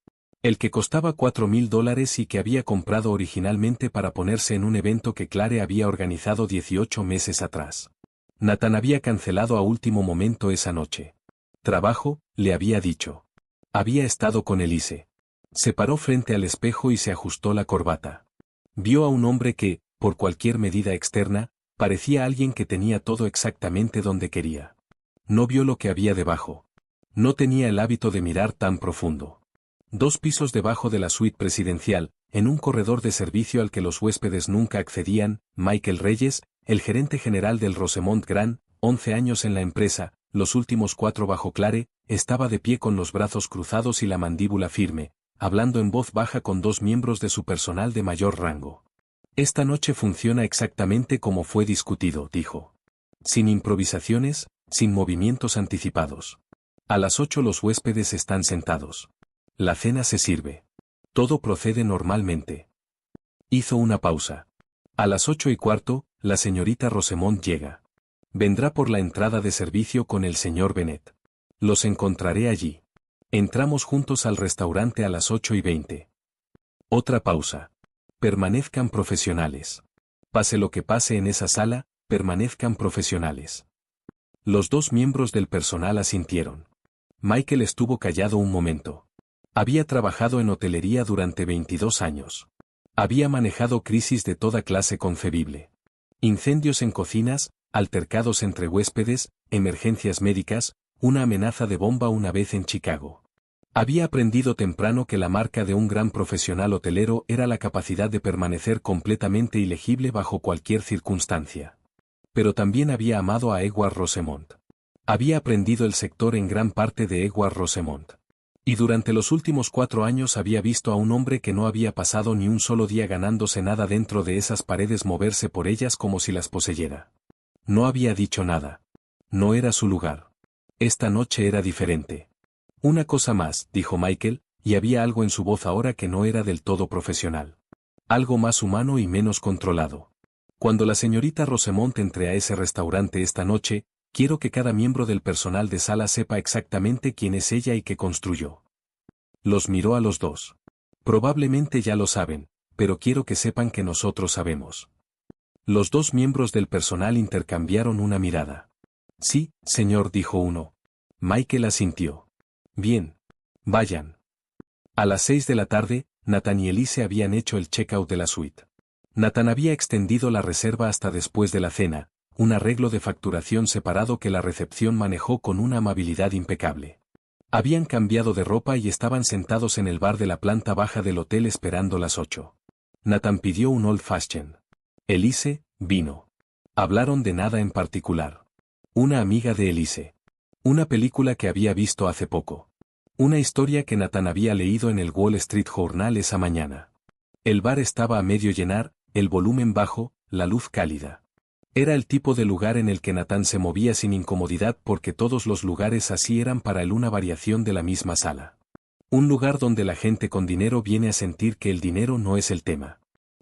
S1: El que costaba $4,000 y que había comprado originalmente para ponerse en un evento que Clare había organizado 18 meses atrás. Nathan había cancelado a último momento esa noche. Trabajo, le había dicho. Había estado con Elise. Se paró frente al espejo y se ajustó la corbata. Vio a un hombre que, por cualquier medida externa, parecía alguien que tenía todo exactamente donde quería. No vio lo que había debajo. No tenía el hábito de mirar tan profundo. 2 pisos debajo de la suite presidencial, en un corredor de servicio al que los huéspedes nunca accedían, Michael Reyes, el gerente general del Rosemont Grand, 11 años en la empresa, los últimos 4 bajo Clare, estaba de pie con los brazos cruzados y la mandíbula firme, hablando en voz baja con 2 miembros de su personal de mayor rango. Esta noche funciona exactamente como fue discutido, dijo. Sin improvisaciones, sin movimientos anticipados. A las 8 los huéspedes están sentados. La cena se sirve. Todo procede normalmente. Hizo una pausa. A las 8:15, la señorita Rosemont llega. Vendrá por la entrada de servicio con el señor Bennett. Los encontraré allí. Entramos juntos al restaurante a las 8:20. Otra pausa. Permanezcan profesionales. Pase lo que pase en esa sala, permanezcan profesionales. Los 2 miembros del personal asintieron. Michael estuvo callado un momento. Había trabajado en hotelería durante 22 años. Había manejado crisis de toda clase concebible. Incendios en cocinas, altercados entre huéspedes, emergencias médicas, una amenaza de bomba una vez en Chicago. Había aprendido temprano que la marca de un gran profesional hotelero era la capacidad de permanecer completamente ilegible bajo cualquier circunstancia. Pero también había amado a Edward Rosemont. Había aprendido el sector en gran parte de Edward Rosemont. Y durante los últimos 4 años había visto a un hombre que no había pasado ni un solo día ganándose nada dentro de esas paredes moverse por ellas como si las poseyera. No había dicho nada. No era su lugar. Esta noche era diferente. Una cosa más, dijo Michael, y había algo en su voz ahora que no era del todo profesional. Algo más humano y menos controlado. Cuando la señorita Rosemont entre a ese restaurante esta noche, quiero que cada miembro del personal de sala sepa exactamente quién es ella y qué construyó. Los miró a los dos. Probablemente ya lo saben, pero quiero que sepan que nosotros sabemos. Los 2 miembros del personal intercambiaron una mirada. Sí, señor, dijo uno. Michael asintió. Bien. Vayan. A las 6 de la tarde, Nathan y Elise habían hecho el check-out de la suite. Nathan había extendido la reserva hasta después de la cena, un arreglo de facturación separado que la recepción manejó con una amabilidad impecable. Habían cambiado de ropa y estaban sentados en el bar de la planta baja del hotel esperando las 8. Nathan pidió un Old Fashioned. Elise, vino. Hablaron de nada en particular. Una amiga de Elise. Una película que había visto hace poco. Una historia que Nathan había leído en el Wall Street Journal esa mañana. El bar estaba a medio llenar, el volumen bajo, la luz cálida. Era el tipo de lugar en el que Nathan se movía sin incomodidad porque todos los lugares así eran para él una variación de la misma sala. Un lugar donde la gente con dinero viene a sentir que el dinero no es el tema.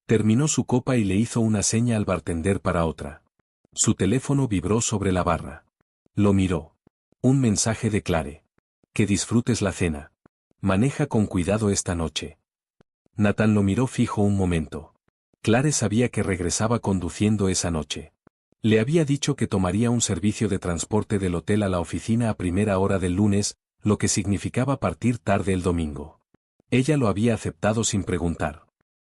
S1: Terminó su copa y le hizo una seña al bartender para otra. Su teléfono vibró sobre la barra. Lo miró. Un mensaje de Clare. Que disfrutes la cena. Maneja con cuidado esta noche. Nathan lo miró fijo un momento. Clare sabía que regresaba conduciendo esa noche. Le había dicho que tomaría un servicio de transporte del hotel a la oficina a primera hora del lunes, lo que significaba partir tarde el domingo. Ella lo había aceptado sin preguntar.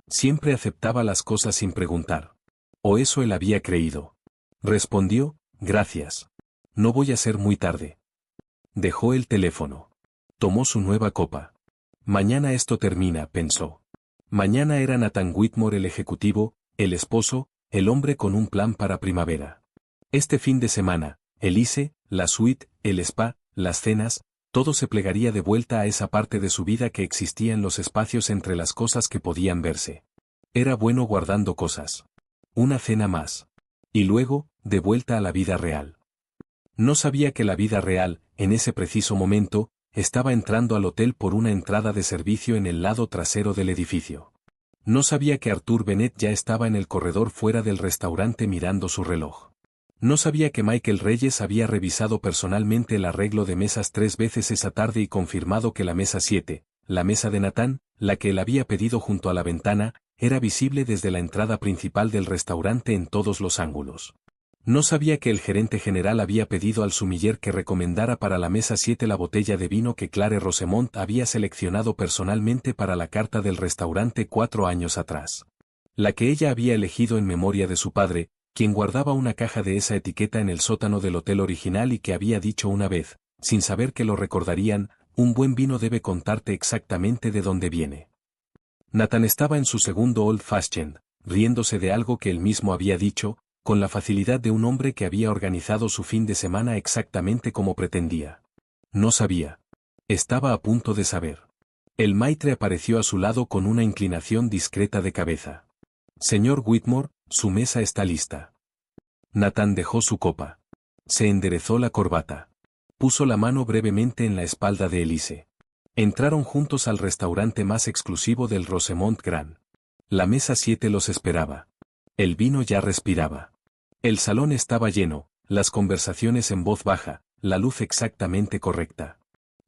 S1: Siempre aceptaba las cosas sin preguntar. O eso él había creído. Respondió, gracias. No voy a ser muy tarde. Dejó el teléfono. Tomó su nueva copa. Mañana esto termina, pensó. Mañana era Nathan Whitmore el ejecutivo, el esposo, el hombre con un plan para primavera. Este fin de semana, Elise, la suite, el spa, las cenas, todo se plegaría de vuelta a esa parte de su vida que existía en los espacios entre las cosas que podían verse. Era bueno guardando cosas. Una cena más. Y luego, de vuelta a la vida real. No sabía que la vida real, en ese preciso momento, estaba entrando al hotel por una entrada de servicio en el lado trasero del edificio. No sabía que Arthur Bennett ya estaba en el corredor fuera del restaurante mirando su reloj. No sabía que Michael Reyes había revisado personalmente el arreglo de mesas 3 veces esa tarde y confirmado que la mesa 7, la mesa de Nathan, la que él había pedido junto a la ventana, era visible desde la entrada principal del restaurante en todos los ángulos. No sabía que el gerente general había pedido al sumiller que recomendara para la mesa 7 la botella de vino que Clare Rosemont había seleccionado personalmente para la carta del restaurante 4 años atrás. La que ella había elegido en memoria de su padre, quien guardaba una caja de esa etiqueta en el sótano del hotel original y que había dicho una vez, sin saber que lo recordarían, un buen vino debe contarte exactamente de dónde viene. Nathan estaba en su segundo Old Fashioned, riéndose de algo que él mismo había dicho, con la facilidad de un hombre que había organizado su fin de semana exactamente como pretendía. No sabía. Estaba a punto de saber. El maitre apareció a su lado con una inclinación discreta de cabeza. Señor Whitmore, su mesa está lista. Nathan dejó su copa. Se enderezó la corbata. Puso la mano brevemente en la espalda de Elise. Entraron juntos al restaurante más exclusivo del Rosemont Grand. La mesa 7 los esperaba. El vino ya respiraba. El salón estaba lleno, las conversaciones en voz baja, la luz exactamente correcta.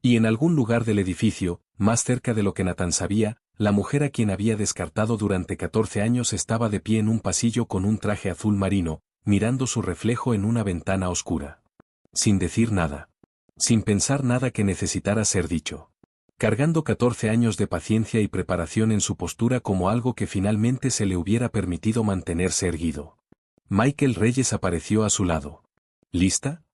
S1: Y en algún lugar del edificio, más cerca de lo que Nathan sabía, la mujer a quien había descartado durante 14 años estaba de pie en un pasillo con un traje azul marino, mirando su reflejo en una ventana oscura. Sin decir nada. Sin pensar nada que necesitara ser dicho. Cargando 14 años de paciencia y preparación en su postura como algo que finalmente se le hubiera permitido mantenerse erguido. Michael Reyes apareció a su lado. ¿Lista?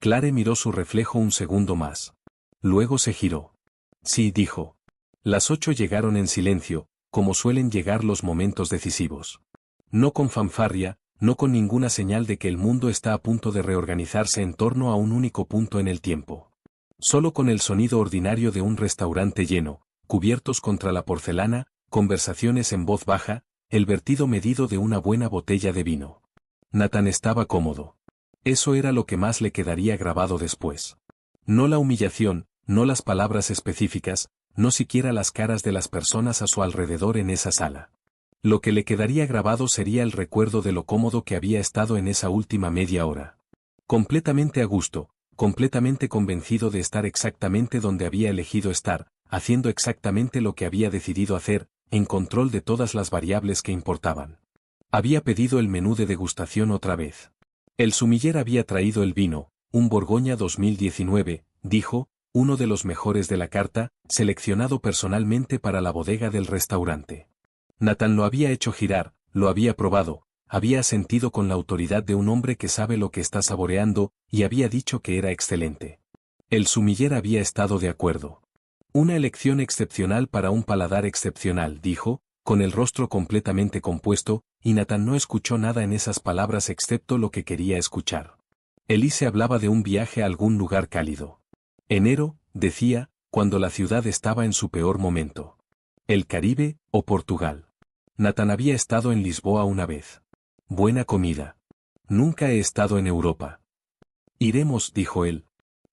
S1: Clare miró su reflejo un segundo más. Luego se giró. Sí, dijo. Las 8 llegaron en silencio, como suelen llegar los momentos decisivos. No con fanfarria, no con ninguna señal de que el mundo está a punto de reorganizarse en torno a un único punto en el tiempo. Solo con el sonido ordinario de un restaurante lleno, cubiertos contra la porcelana, conversaciones en voz baja, el vertido medido de una buena botella de vino. Nathan estaba cómodo. Eso era lo que más le quedaría grabado después. No la humillación, no las palabras específicas, no siquiera las caras de las personas a su alrededor en esa sala. Lo que le quedaría grabado sería el recuerdo de lo cómodo que había estado en esa última media hora. Completamente a gusto, completamente convencido de estar exactamente donde había elegido estar, haciendo exactamente lo que había decidido hacer, en control de todas las variables que importaban. Había pedido el menú de degustación otra vez. El sumiller había traído el vino, un Borgoña 2019, dijo, uno de los mejores de la carta, seleccionado personalmente para la bodega del restaurante. Nathan lo había hecho girar, lo había probado, había sentido con la autoridad de un hombre que sabe lo que está saboreando, y había dicho que era excelente. El sumiller había estado de acuerdo. Una elección excepcional para un paladar excepcional, dijo, con el rostro completamente compuesto, y Nathan no escuchó nada en esas palabras excepto lo que quería escuchar. Elise hablaba de un viaje a algún lugar cálido. Enero, decía, cuando la ciudad estaba en su peor momento. El Caribe, o Portugal. Nathan había estado en Lisboa una vez. Buena comida. Nunca he estado en Europa. Iremos, dijo él.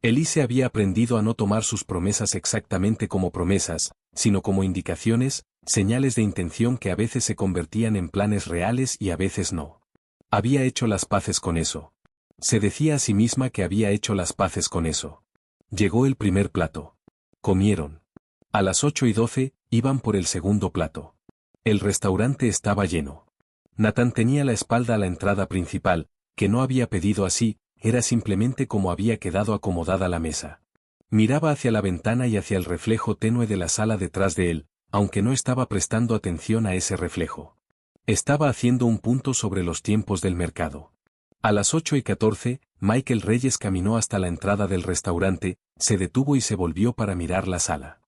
S1: Elise había aprendido a no tomar sus promesas exactamente como promesas, sino como indicaciones, señales de intención que a veces se convertían en planes reales y a veces no. Había hecho las paces con eso. Se decía a sí misma que había hecho las paces con eso. Llegó el primer plato. Comieron. A las 8:12, iban por el segundo plato. El restaurante estaba lleno. Nathan tenía la espalda a la entrada principal, que no había pedido así, era simplemente como había quedado acomodada la mesa. Miraba hacia la ventana y hacia el reflejo tenue de la sala detrás de él, aunque no estaba prestando atención a ese reflejo. Estaba haciendo un punto sobre los tiempos del mercado. A las 8:14, Michael Reyes caminó hasta la entrada del restaurante, se detuvo y se volvió para mirar la sala.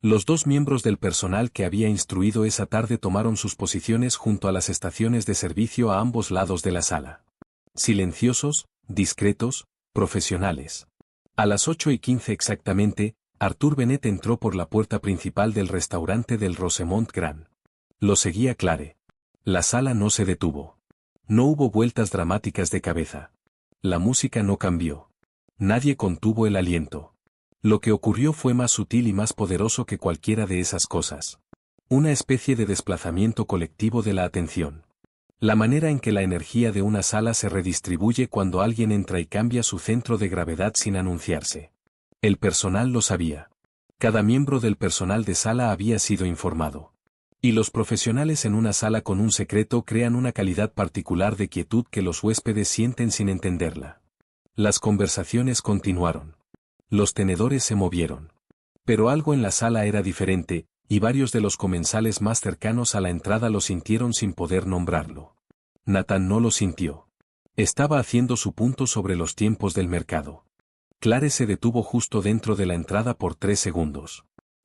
S1: Los 2 miembros del personal que había instruido esa tarde tomaron sus posiciones junto a las estaciones de servicio a ambos lados de la sala. Silenciosos, discretos, profesionales. A las 8:15 exactamente, Arthur Bennett entró por la puerta principal del restaurante del Rosemont Grand. Lo seguía Clare. La sala no se detuvo. No hubo vueltas dramáticas de cabeza. La música no cambió. Nadie contuvo el aliento. Lo que ocurrió fue más sutil y más poderoso que cualquiera de esas cosas. Una especie de desplazamiento colectivo de la atención. La manera en que la energía de una sala se redistribuye cuando alguien entra y cambia su centro de gravedad sin anunciarse. El personal lo sabía. Cada miembro del personal de sala había sido informado. Y los profesionales en una sala con un secreto crean una calidad particular de quietud que los huéspedes sienten sin entenderla. Las conversaciones continuaron. Los tenedores se movieron. Pero algo en la sala era diferente, y varios de los comensales más cercanos a la entrada lo sintieron sin poder nombrarlo. Nathan no lo sintió. Estaba haciendo su punto sobre los tiempos del mercado. Clare se detuvo justo dentro de la entrada por 3 segundos.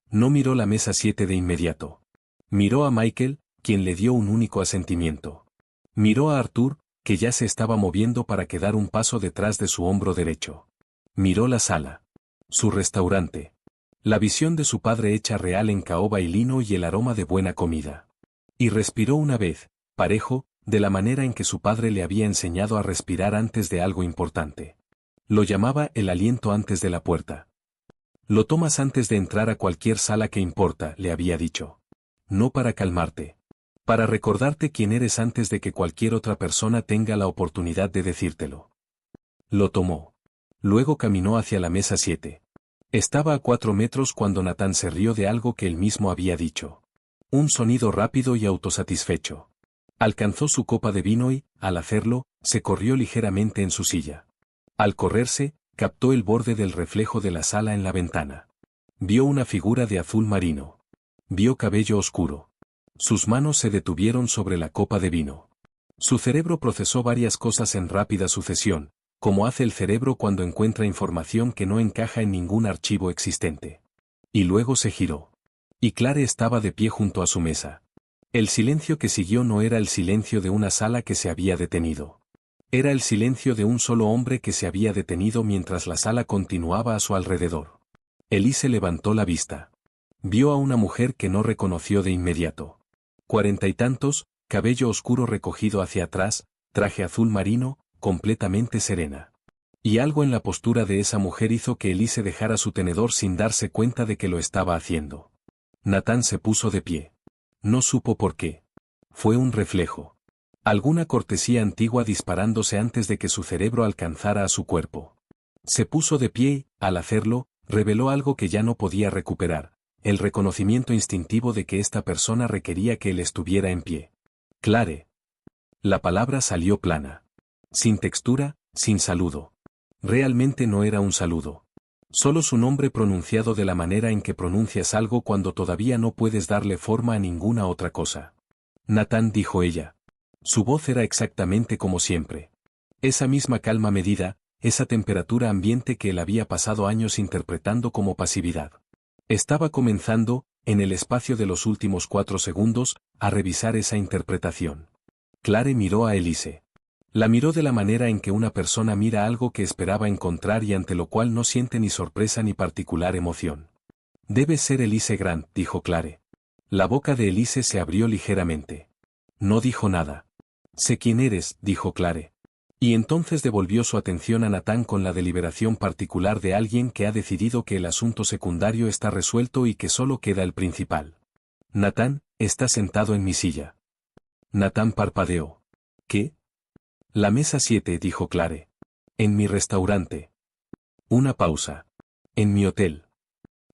S1: No miró la mesa 7 de inmediato. Miró a Michael, quien le dio un único asentimiento. Miró a Arthur, que ya se estaba moviendo para quedar un paso detrás de su hombro derecho. Miró la sala. Su restaurante. La visión de su padre hecha real en caoba y lino y el aroma de buena comida. Y respiró una vez, parejo, de la manera en que su padre le había enseñado a respirar antes de algo importante. Lo llamaba el aliento antes de la puerta. Lo tomas antes de entrar a cualquier sala que importa, le había dicho. No para calmarte. Para recordarte quién eres antes de que cualquier otra persona tenga la oportunidad de decírtelo. Lo tomó. Luego caminó hacia la mesa 7. Estaba a 4 metros cuando Nathan se rió de algo que él mismo había dicho. Un sonido rápido y autosatisfecho. Alcanzó su copa de vino y, al hacerlo, se corrió ligeramente en su silla. Al correrse, captó el borde del reflejo de la sala en la ventana. Vio una figura de azul marino. Vio cabello oscuro. Sus manos se detuvieron sobre la copa de vino. Su cerebro procesó varias cosas en rápida sucesión, como hace el cerebro cuando encuentra información que no encaja en ningún archivo existente. Y luego se giró. Y Clare estaba de pie junto a su mesa. El silencio que siguió no era el silencio de una sala que se había detenido. Era el silencio de un solo hombre que se había detenido mientras la sala continuaba a su alrededor. Elise levantó la vista. Vio a una mujer que no reconoció de inmediato. 40 y tantos, cabello oscuro recogido hacia atrás, traje azul marino, completamente serena. Y algo en la postura de esa mujer hizo que Elise dejara su tenedor sin darse cuenta de que lo estaba haciendo. Nathan se puso de pie. No supo por qué. Fue un reflejo. Alguna cortesía antigua disparándose antes de que su cerebro alcanzara a su cuerpo. Se puso de pie y, al hacerlo, reveló algo que ya no podía recuperar, el reconocimiento instintivo de que esta persona requería que él estuviera en pie. Clare. La palabra salió plana. Sin textura, sin saludo. Realmente no era un saludo. Solo su nombre pronunciado de la manera en que pronuncias algo cuando todavía no puedes darle forma a ninguna otra cosa. Nathan, dijo ella. Su voz era exactamente como siempre. Esa misma calma medida, esa temperatura ambiente que él había pasado años interpretando como pasividad. Estaba comenzando, en el espacio de los últimos 4 segundos, a revisar esa interpretación. Clare miró a Elise. La miró de la manera en que una persona mira algo que esperaba encontrar y ante lo cual no siente ni sorpresa ni particular emoción. Debe ser Elise Grant, dijo Clare. La boca de Elise se abrió ligeramente. No dijo nada. Sé quién eres, dijo Clare. Y entonces devolvió su atención a Nathan con la deliberación particular de alguien que ha decidido que el asunto secundario está resuelto y que solo queda el principal. Nathan, está sentado en mi silla. Nathan parpadeó. ¿Qué? La mesa 7, dijo Clare. En mi restaurante. Una pausa. En mi hotel.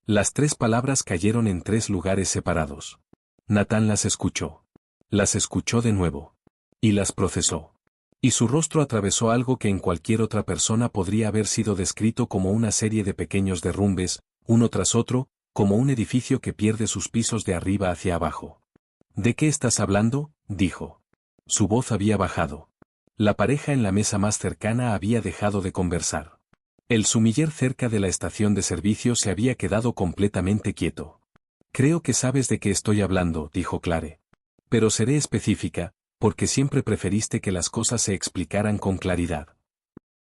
S1: Las 3 palabras cayeron en 3 lugares separados. Nathan las escuchó. Las escuchó de nuevo. Y las procesó. Y su rostro atravesó algo que en cualquier otra persona podría haber sido descrito como una serie de pequeños derrumbes, uno tras otro, como un edificio que pierde sus pisos de arriba hacia abajo. ¿De qué estás hablando?, dijo. Su voz había bajado. La pareja en la mesa más cercana había dejado de conversar. El sumiller cerca de la estación de servicio se había quedado completamente quieto. Creo que sabes de qué estoy hablando, dijo Clare. Pero seré específica, porque siempre preferiste que las cosas se explicaran con claridad.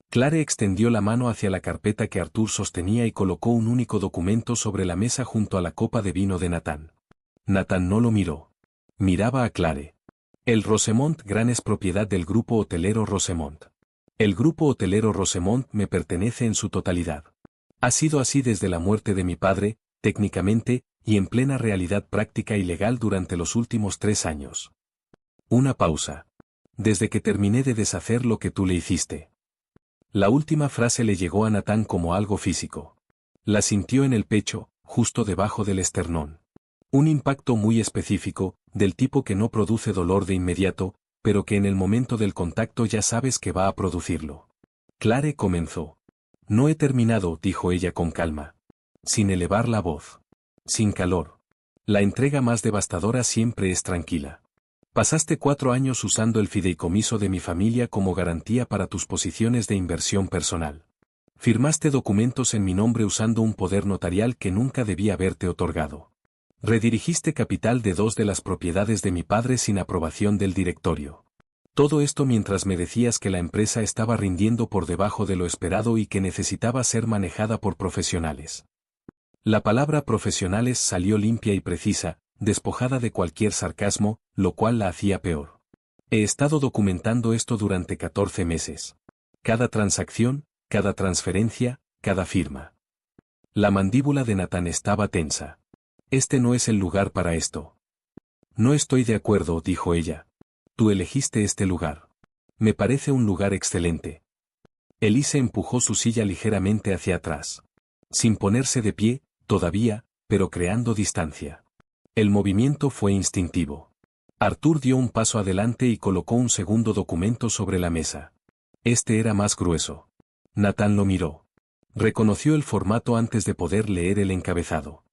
S1: Clare extendió la mano hacia la carpeta que Arthur sostenía y colocó un único documento sobre la mesa junto a la copa de vino de Nathan. Nathan no lo miró. Miraba a Clare. El Rosemont Gran es propiedad del grupo hotelero Rosemont. El grupo hotelero Rosemont me pertenece en su totalidad. Ha sido así desde la muerte de mi padre, técnicamente, y en plena realidad práctica y legal durante los últimos 3 años. Una pausa. Desde que terminé de deshacer lo que tú le hiciste. La última frase le llegó a Nathan como algo físico. La sintió en el pecho, justo debajo del esternón. Un impacto muy específico, del tipo que no produce dolor de inmediato, pero que en el momento del contacto ya sabes que va a producirlo. Clare comenzó. No he terminado, dijo ella con calma. Sin elevar la voz. Sin calor. La entrega más devastadora siempre es tranquila. Pasaste 4 años usando el fideicomiso de mi familia como garantía para tus posiciones de inversión personal. Firmaste documentos en mi nombre usando un poder notarial que nunca debía haberte otorgado. Redirigiste capital de 2 de las propiedades de mi padre sin aprobación del directorio. Todo esto mientras me decías que la empresa estaba rindiendo por debajo de lo esperado y que necesitaba ser manejada por profesionales. La palabra profesionales salió limpia y precisa, despojada de cualquier sarcasmo, lo cual la hacía peor. He estado documentando esto durante 14 meses. Cada transacción, cada transferencia, cada firma. La mandíbula de Nathan estaba tensa. Este no es el lugar para esto. No estoy de acuerdo, dijo ella. Tú elegiste este lugar. Me parece un lugar excelente. Elise empujó su silla ligeramente hacia atrás. Sin ponerse de pie, todavía, pero creando distancia. El movimiento fue instintivo. Arthur dio un paso adelante y colocó un segundo documento sobre la mesa. Este era más grueso. Nathan lo miró. Reconoció el formato antes de poder leer el encabezado.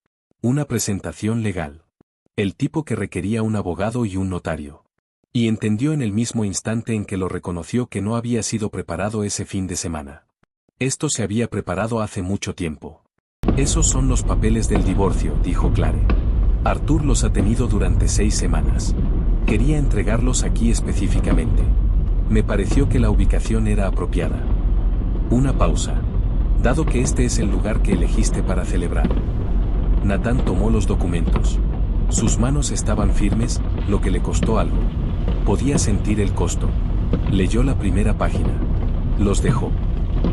S1: Una presentación legal. El tipo que requería un abogado y un notario. Y entendió en el mismo instante en que lo reconoció que no había sido preparado ese fin de semana. Esto se había preparado hace mucho tiempo. Esos son los papeles del divorcio, dijo Clare. Arthur los ha tenido durante 6 semanas. Quería entregarlos aquí específicamente. Me pareció que la ubicación era apropiada. Una pausa. Dado que este es el lugar que elegiste para celebrar. Nathan tomó los documentos. Sus manos estaban firmes, lo que le costó algo. Podía sentir el costo. Leyó la primera página. Los dejó.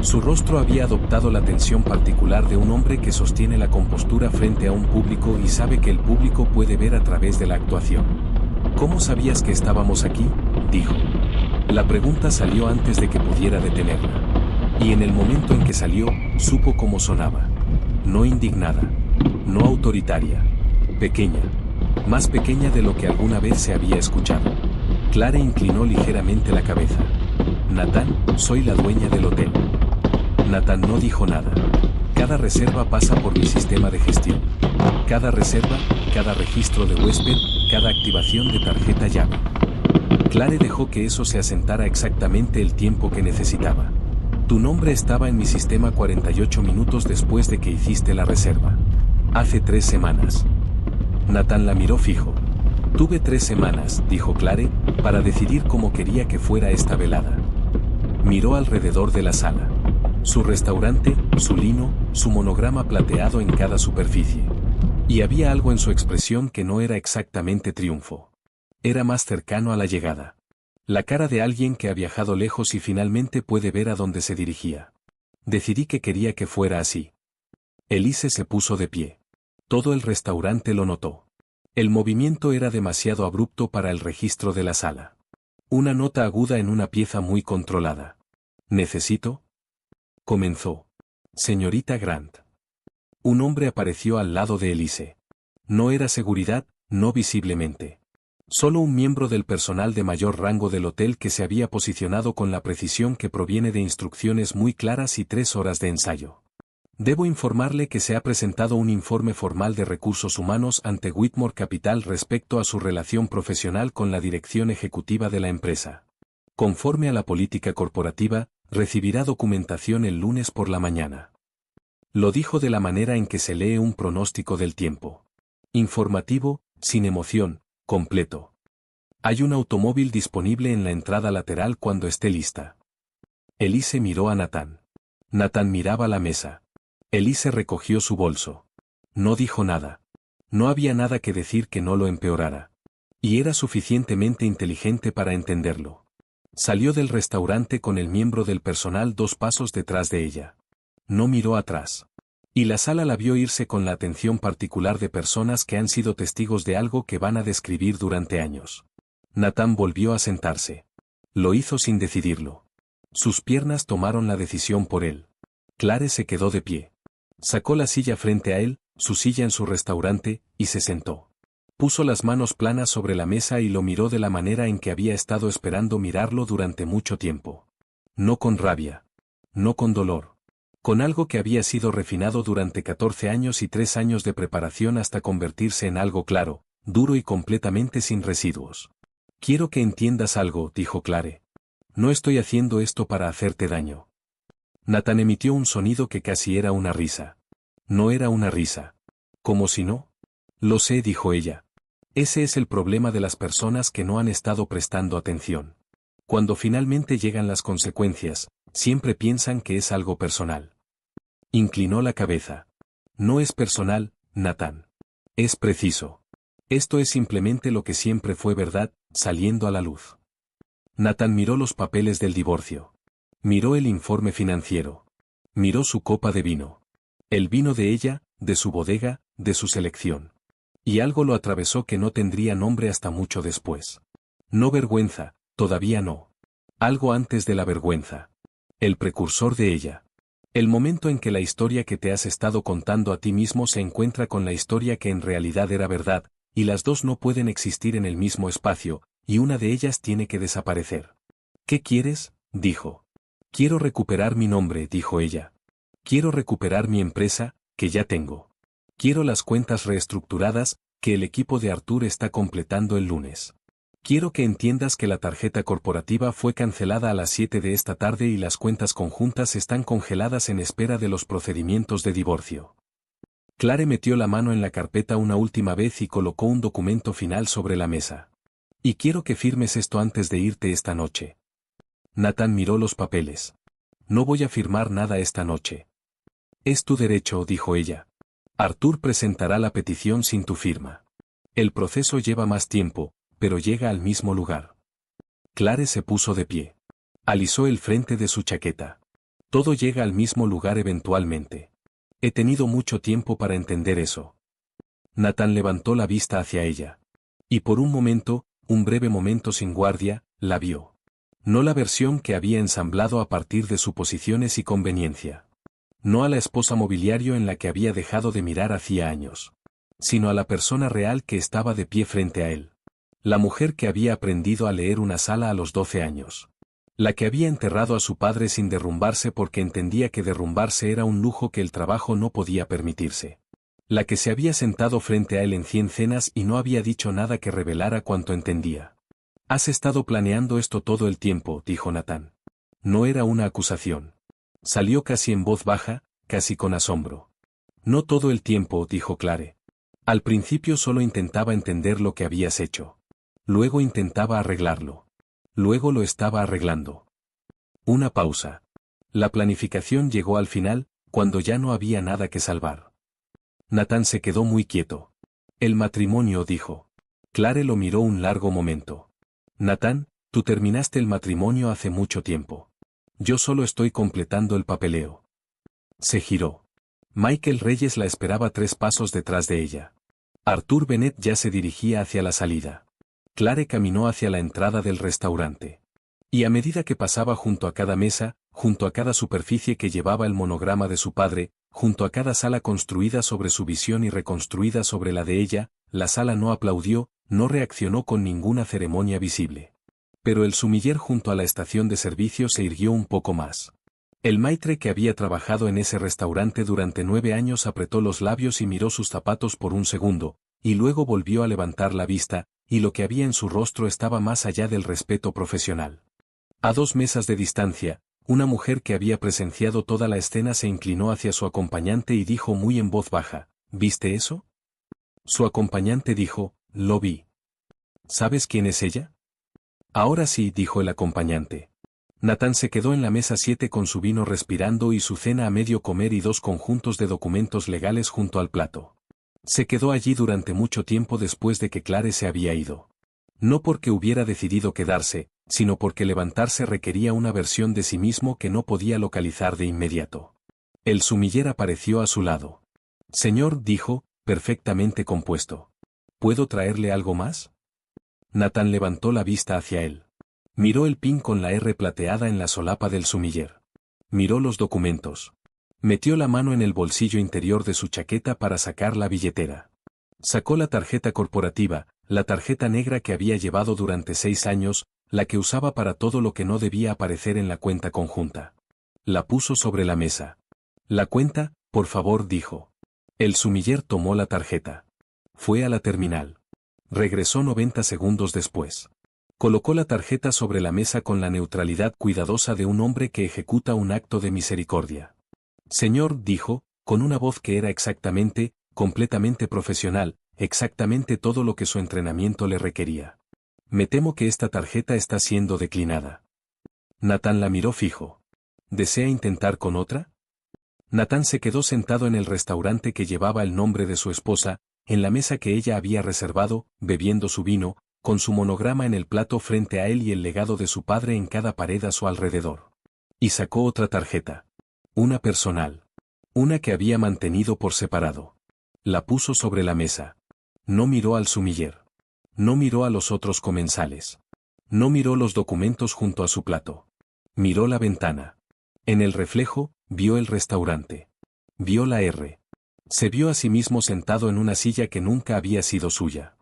S1: Su rostro había adoptado la tensión particular de un hombre que sostiene la compostura frente a un público y sabe que el público puede ver a través de la actuación. ¿Cómo sabías que estábamos aquí?, dijo. La pregunta salió antes de que pudiera detenerla. Y en el momento en que salió, supo cómo sonaba. No indignada. No autoritaria. Pequeña. Más pequeña de lo que alguna vez se había escuchado. Clare inclinó ligeramente la cabeza. Nathan, soy la dueña del hotel. Nathan no dijo nada. Cada reserva pasa por mi sistema de gestión. Cada reserva, cada registro de huésped, cada activación de tarjeta llave. Clare dejó que eso se asentara exactamente el tiempo que necesitaba. Tu nombre estaba en mi sistema 48 minutos después de que hiciste la reserva. Hace 3 semanas. Nathan la miró fijo. Tuve 3 semanas, dijo Clare, para decidir cómo quería que fuera esta velada. Miró alrededor de la sala. Su restaurante, su lino, su monograma plateado en cada superficie. Y había algo en su expresión que no era exactamente triunfo. Era más cercano a la llegada. La cara de alguien que ha viajado lejos y finalmente puede ver a dónde se dirigía. Decidí que quería que fuera así. Elise se puso de pie. Todo el restaurante lo notó. El movimiento era demasiado abrupto para el registro de la sala. Una nota aguda en una pieza muy controlada. ¿Necesito? Comenzó. Señorita Grant. Un hombre apareció al lado de Elise. No era seguridad, no visiblemente. Solo un miembro del personal de mayor rango del hotel que se había posicionado con la precisión que proviene de instrucciones muy claras y 3 horas de ensayo. Debo informarle que se ha presentado un informe formal de recursos humanos ante Whitmore Capital respecto a su relación profesional con la dirección ejecutiva de la empresa. Conforme a la política corporativa, recibirá documentación el lunes por la mañana. Lo dijo de la manera en que se lee un pronóstico del tiempo. Informativo, sin emoción, completo. Hay un automóvil disponible en la entrada lateral cuando esté lista. Elise miró a Nathan. Nathan miraba la mesa. Elise recogió su bolso. No dijo nada. No había nada que decir que no lo empeorara. Y era suficientemente inteligente para entenderlo. Salió del restaurante con el miembro del personal 2 pasos detrás de ella. No miró atrás. Y la sala la vio irse con la atención particular de personas que han sido testigos de algo que van a describir durante años. Nathan volvió a sentarse. Lo hizo sin decidirlo. Sus piernas tomaron la decisión por él. Clare se quedó de pie. Sacó la silla frente a él, su silla en su restaurante, y se sentó. Puso las manos planas sobre la mesa y lo miró de la manera en que había estado esperando mirarlo durante mucho tiempo. No con rabia. No con dolor. Con algo que había sido refinado durante 14 años y 3 años de preparación hasta convertirse en algo claro, duro y completamente sin residuos. Quiero que entiendas algo, dijo Clare. No estoy haciendo esto para hacerte daño. Nathan emitió un sonido que casi era una risa. No era una risa. ¿Cómo si no? Lo sé, dijo ella. Ese es el problema de las personas que no han estado prestando atención. Cuando finalmente llegan las consecuencias, siempre piensan que es algo personal. Inclinó la cabeza. No es personal, Nathan. Es preciso. Esto es simplemente lo que siempre fue verdad, saliendo a la luz. Nathan miró los papeles del divorcio. Miró el informe financiero. Miró su copa de vino. El vino de ella, de su bodega, de su selección. Y algo lo atravesó que no tendría nombre hasta mucho después. No vergüenza, todavía no. Algo antes de la vergüenza. El precursor de ella. El momento en que la historia que te has estado contando a ti mismo se encuentra con la historia que en realidad era verdad, y las dos no pueden existir en el mismo espacio, y una de ellas tiene que desaparecer. ¿Qué quieres?, dijo. Quiero recuperar mi nombre, dijo ella. Quiero recuperar mi empresa, que ya tengo. Quiero las cuentas reestructuradas, que el equipo de Arthur está completando el lunes. Quiero que entiendas que la tarjeta corporativa fue cancelada a las 7 de esta tarde y las cuentas conjuntas están congeladas en espera de los procedimientos de divorcio. Clare metió la mano en la carpeta una última vez y colocó un documento final sobre la mesa. Y quiero que firmes esto antes de irte esta noche. Nathan miró los papeles. No voy a firmar nada esta noche. Es tu derecho, dijo ella. Arthur presentará la petición sin tu firma. El proceso lleva más tiempo, pero llega al mismo lugar. Clare se puso de pie. Alisó el frente de su chaqueta. Todo llega al mismo lugar eventualmente. He tenido mucho tiempo para entender eso. Nathan levantó la vista hacia ella. Y por un momento, un breve momento sin guardia, la vio. No la versión que había ensamblado a partir de suposiciones y conveniencia. No a la esposa mobiliario en la que había dejado de mirar hacía años. Sino a la persona real que estaba de pie frente a él. La mujer que había aprendido a leer una sala a los 12 años. La que había enterrado a su padre sin derrumbarse porque entendía que derrumbarse era un lujo que el trabajo no podía permitirse. La que se había sentado frente a él en 100 cenas y no había dicho nada que revelara cuanto entendía. Has estado planeando esto todo el tiempo, dijo Nathan. No era una acusación. Salió casi en voz baja, casi con asombro. No todo el tiempo, dijo Clare. Al principio solo intentaba entender lo que habías hecho. Luego intentaba arreglarlo. Luego lo estaba arreglando. Una pausa. La planificación llegó al final, cuando ya no había nada que salvar. Nathan se quedó muy quieto. El matrimonio, dijo. Clare lo miró un largo momento. Nathan, tú terminaste el matrimonio hace mucho tiempo. Yo solo estoy completando el papeleo. Se giró. Michael Reyes la esperaba 3 pasos detrás de ella. Arthur Bennett ya se dirigía hacia la salida. Clare caminó hacia la entrada del restaurante. Y a medida que pasaba junto a cada mesa, junto a cada superficie que llevaba el monograma de su padre, junto a cada sala construida sobre su visión y reconstruida sobre la de ella, la sala no aplaudió, no reaccionó con ninguna ceremonia visible. Pero el sumiller junto a la estación de servicio se irguió un poco más. El maitre que había trabajado en ese restaurante durante 9 años apretó los labios y miró sus zapatos por un segundo, y luego volvió a levantar la vista, y lo que había en su rostro estaba más allá del respeto profesional. A 2 mesas de distancia, una mujer que había presenciado toda la escena se inclinó hacia su acompañante y dijo muy en voz baja, ¿viste eso? Su acompañante dijo, lo vi. ¿Sabes quién es ella? Ahora sí, dijo el acompañante. Nathan se quedó en la mesa 7 con su vino respirando y su cena a medio comer y 2 conjuntos de documentos legales junto al plato. Se quedó allí durante mucho tiempo después de que Clare se había ido. No porque hubiera decidido quedarse, sino porque levantarse requería una versión de sí mismo que no podía localizar de inmediato. El sumiller apareció a su lado. Señor, dijo, perfectamente compuesto. ¿Puedo traerle algo más? Nathan levantó la vista hacia él. Miró el pin con la R plateada en la solapa del sumiller. Miró los documentos. Metió la mano en el bolsillo interior de su chaqueta para sacar la billetera. Sacó la tarjeta corporativa, la tarjeta negra que había llevado durante 6 años, la que usaba para todo lo que no debía aparecer en la cuenta conjunta. La puso sobre la mesa. La cuenta, por favor, dijo. El sumiller tomó la tarjeta. Fue a la terminal. Regresó 90 segundos después. Colocó la tarjeta sobre la mesa con la neutralidad cuidadosa de un hombre que ejecuta un acto de misericordia. Señor, dijo, con una voz que era exactamente, completamente profesional, exactamente todo lo que su entrenamiento le requería. Me temo que esta tarjeta está siendo declinada. Nathan la miró fijo. ¿Desea intentar con otra? Nathan se quedó sentado en el restaurante que llevaba el nombre de su esposa, en la mesa que ella había reservado, bebiendo su vino, con su monograma en el plato frente a él y el legado de su padre en cada pared a su alrededor. Y sacó otra tarjeta. Una personal. Una que había mantenido por separado. La puso sobre la mesa. No miró al sumiller. No miró a los otros comensales. No miró los documentos junto a su plato. Miró la ventana. En el reflejo, vio el restaurante. Vio la R. Se vio a sí mismo sentado en una silla que nunca había sido suya.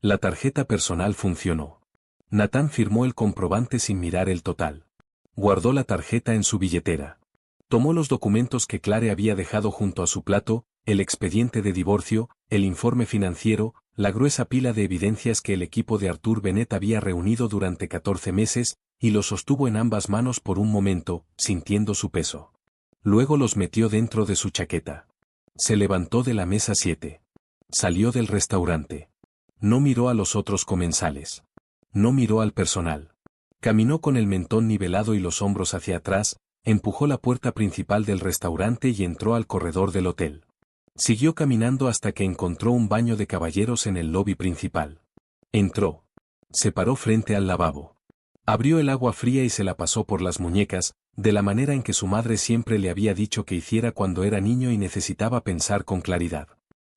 S1: La tarjeta personal funcionó. Nathan firmó el comprobante sin mirar el total. Guardó la tarjeta en su billetera. Tomó los documentos que Clare había dejado junto a su plato, el expediente de divorcio, el informe financiero, la gruesa pila de evidencias que el equipo de Arthur Bennett había reunido durante 14 meses, y los sostuvo en ambas manos por un momento, sintiendo su peso. Luego los metió dentro de su chaqueta. Se levantó de la mesa 7. Salió del restaurante. No miró a los otros comensales. No miró al personal. Caminó con el mentón nivelado y los hombros hacia atrás, empujó la puerta principal del restaurante y entró al corredor del hotel. Siguió caminando hasta que encontró un baño de caballeros en el lobby principal. Entró. Se paró frente al lavabo. Abrió el agua fría y se la pasó por las muñecas, de la manera en que su madre siempre le había dicho que hiciera cuando era niño y necesitaba pensar con claridad.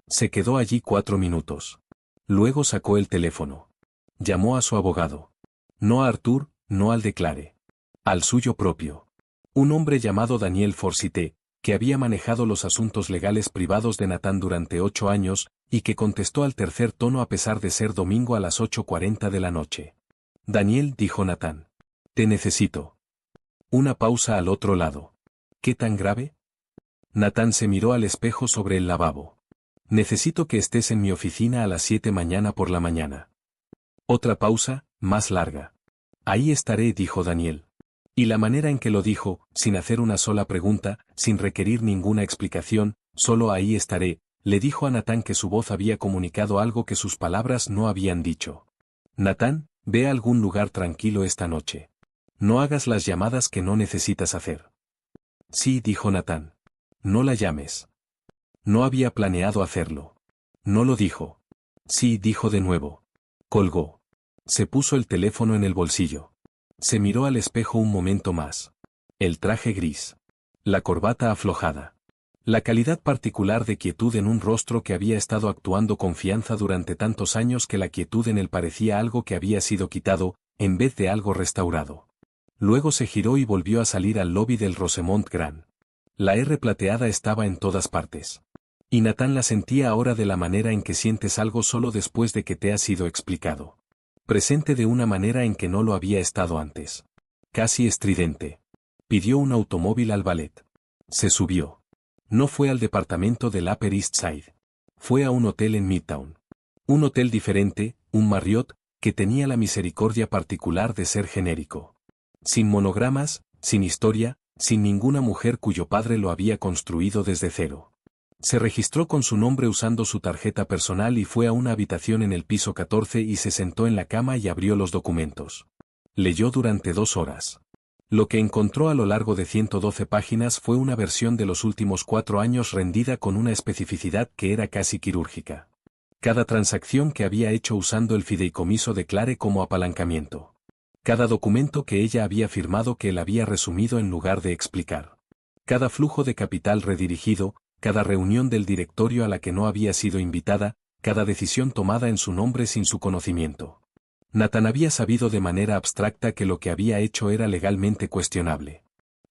S1: Se quedó allí 4 minutos. Luego sacó el teléfono. Llamó a su abogado. No a Arthur, no al de Clare. Al suyo propio. Un hombre llamado Daniel Forsythe, que había manejado los asuntos legales privados de Nathan durante 8 años, y que contestó al tercer tono a pesar de ser domingo a las 8:40 de la noche. Daniel, dijo Nathan. Te necesito. Una pausa al otro lado. ¿Qué tan grave? Nathan se miró al espejo sobre el lavabo. Necesito que estés en mi oficina a las 7 mañana por la mañana. Otra pausa, más larga. Ahí estaré, dijo Daniel. Y la manera en que lo dijo, sin hacer una sola pregunta, sin requerir ninguna explicación, solo ahí estaré, le dijo a Nathan que su voz había comunicado algo que sus palabras no habían dicho. Nathan, ve a algún lugar tranquilo esta noche. No hagas las llamadas que no necesitas hacer. Sí, dijo Nathan. No la llames. No había planeado hacerlo. No lo dijo. Sí, dijo de nuevo. Colgó. Se puso el teléfono en el bolsillo. Se miró al espejo un momento más. El traje gris. La corbata aflojada. La calidad particular de quietud en un rostro que había estado actuando confianza durante tantos años que la quietud en él parecía algo que había sido quitado, en vez de algo restaurado. Luego se giró y volvió a salir al lobby del Rosemont Grand. La R plateada estaba en todas partes. Y Nathan la sentía ahora de la manera en que sientes algo solo después de que te ha sido explicado. Presente de una manera en que no lo había estado antes. Casi estridente. Pidió un automóvil al valet. Se subió. No fue al departamento del Upper East Side. Fue a un hotel en Midtown. Un hotel diferente, un Marriott, que tenía la misericordia particular de ser genérico. Sin monogramas, sin historia, sin ninguna mujer cuyo padre lo había construido desde cero. Se registró con su nombre usando su tarjeta personal y fue a una habitación en el piso 14 y se sentó en la cama y abrió los documentos. Leyó durante 2 horas. Lo que encontró a lo largo de 112 páginas fue una versión de los últimos 4 años rendida con una especificidad que era casi quirúrgica. Cada transacción que había hecho usando el fideicomiso de Clare como apalancamiento. Cada documento que ella había firmado que él había resumido en lugar de explicar. Cada flujo de capital redirigido, cada reunión del directorio a la que no había sido invitada, cada decisión tomada en su nombre sin su conocimiento. Nathan había sabido de manera abstracta que lo que había hecho era legalmente cuestionable.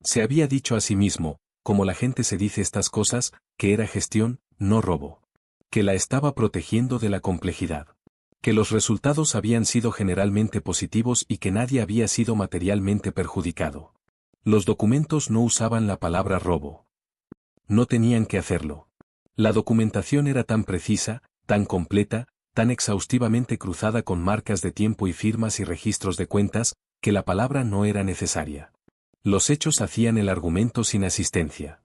S1: Se había dicho a sí mismo, como la gente se dice estas cosas, que era gestión, no robo. Que la estaba protegiendo de la complejidad. Que los resultados habían sido generalmente positivos y que nadie había sido materialmente perjudicado. Los documentos no usaban la palabra robo. No tenían que hacerlo. La documentación era tan precisa, tan completa, tan exhaustivamente cruzada con marcas de tiempo y firmas y registros de cuentas, que la palabra no era necesaria. Los hechos hacían el argumento sin asistencia.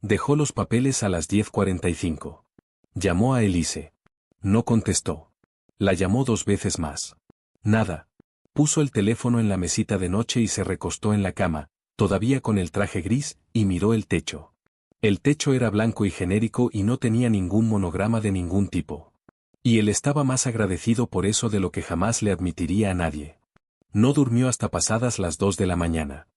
S1: Dejó los papeles a las 10:45. Llamó a Elise. No contestó. La llamó 2 veces más. Nada. Puso el teléfono en la mesita de noche y se recostó en la cama, todavía con el traje gris, y miró el techo. El techo era blanco y genérico y no tenía ningún monograma de ningún tipo. Y él estaba más agradecido por eso de lo que jamás le admitiría a nadie. No durmió hasta pasadas las 2 de la mañana.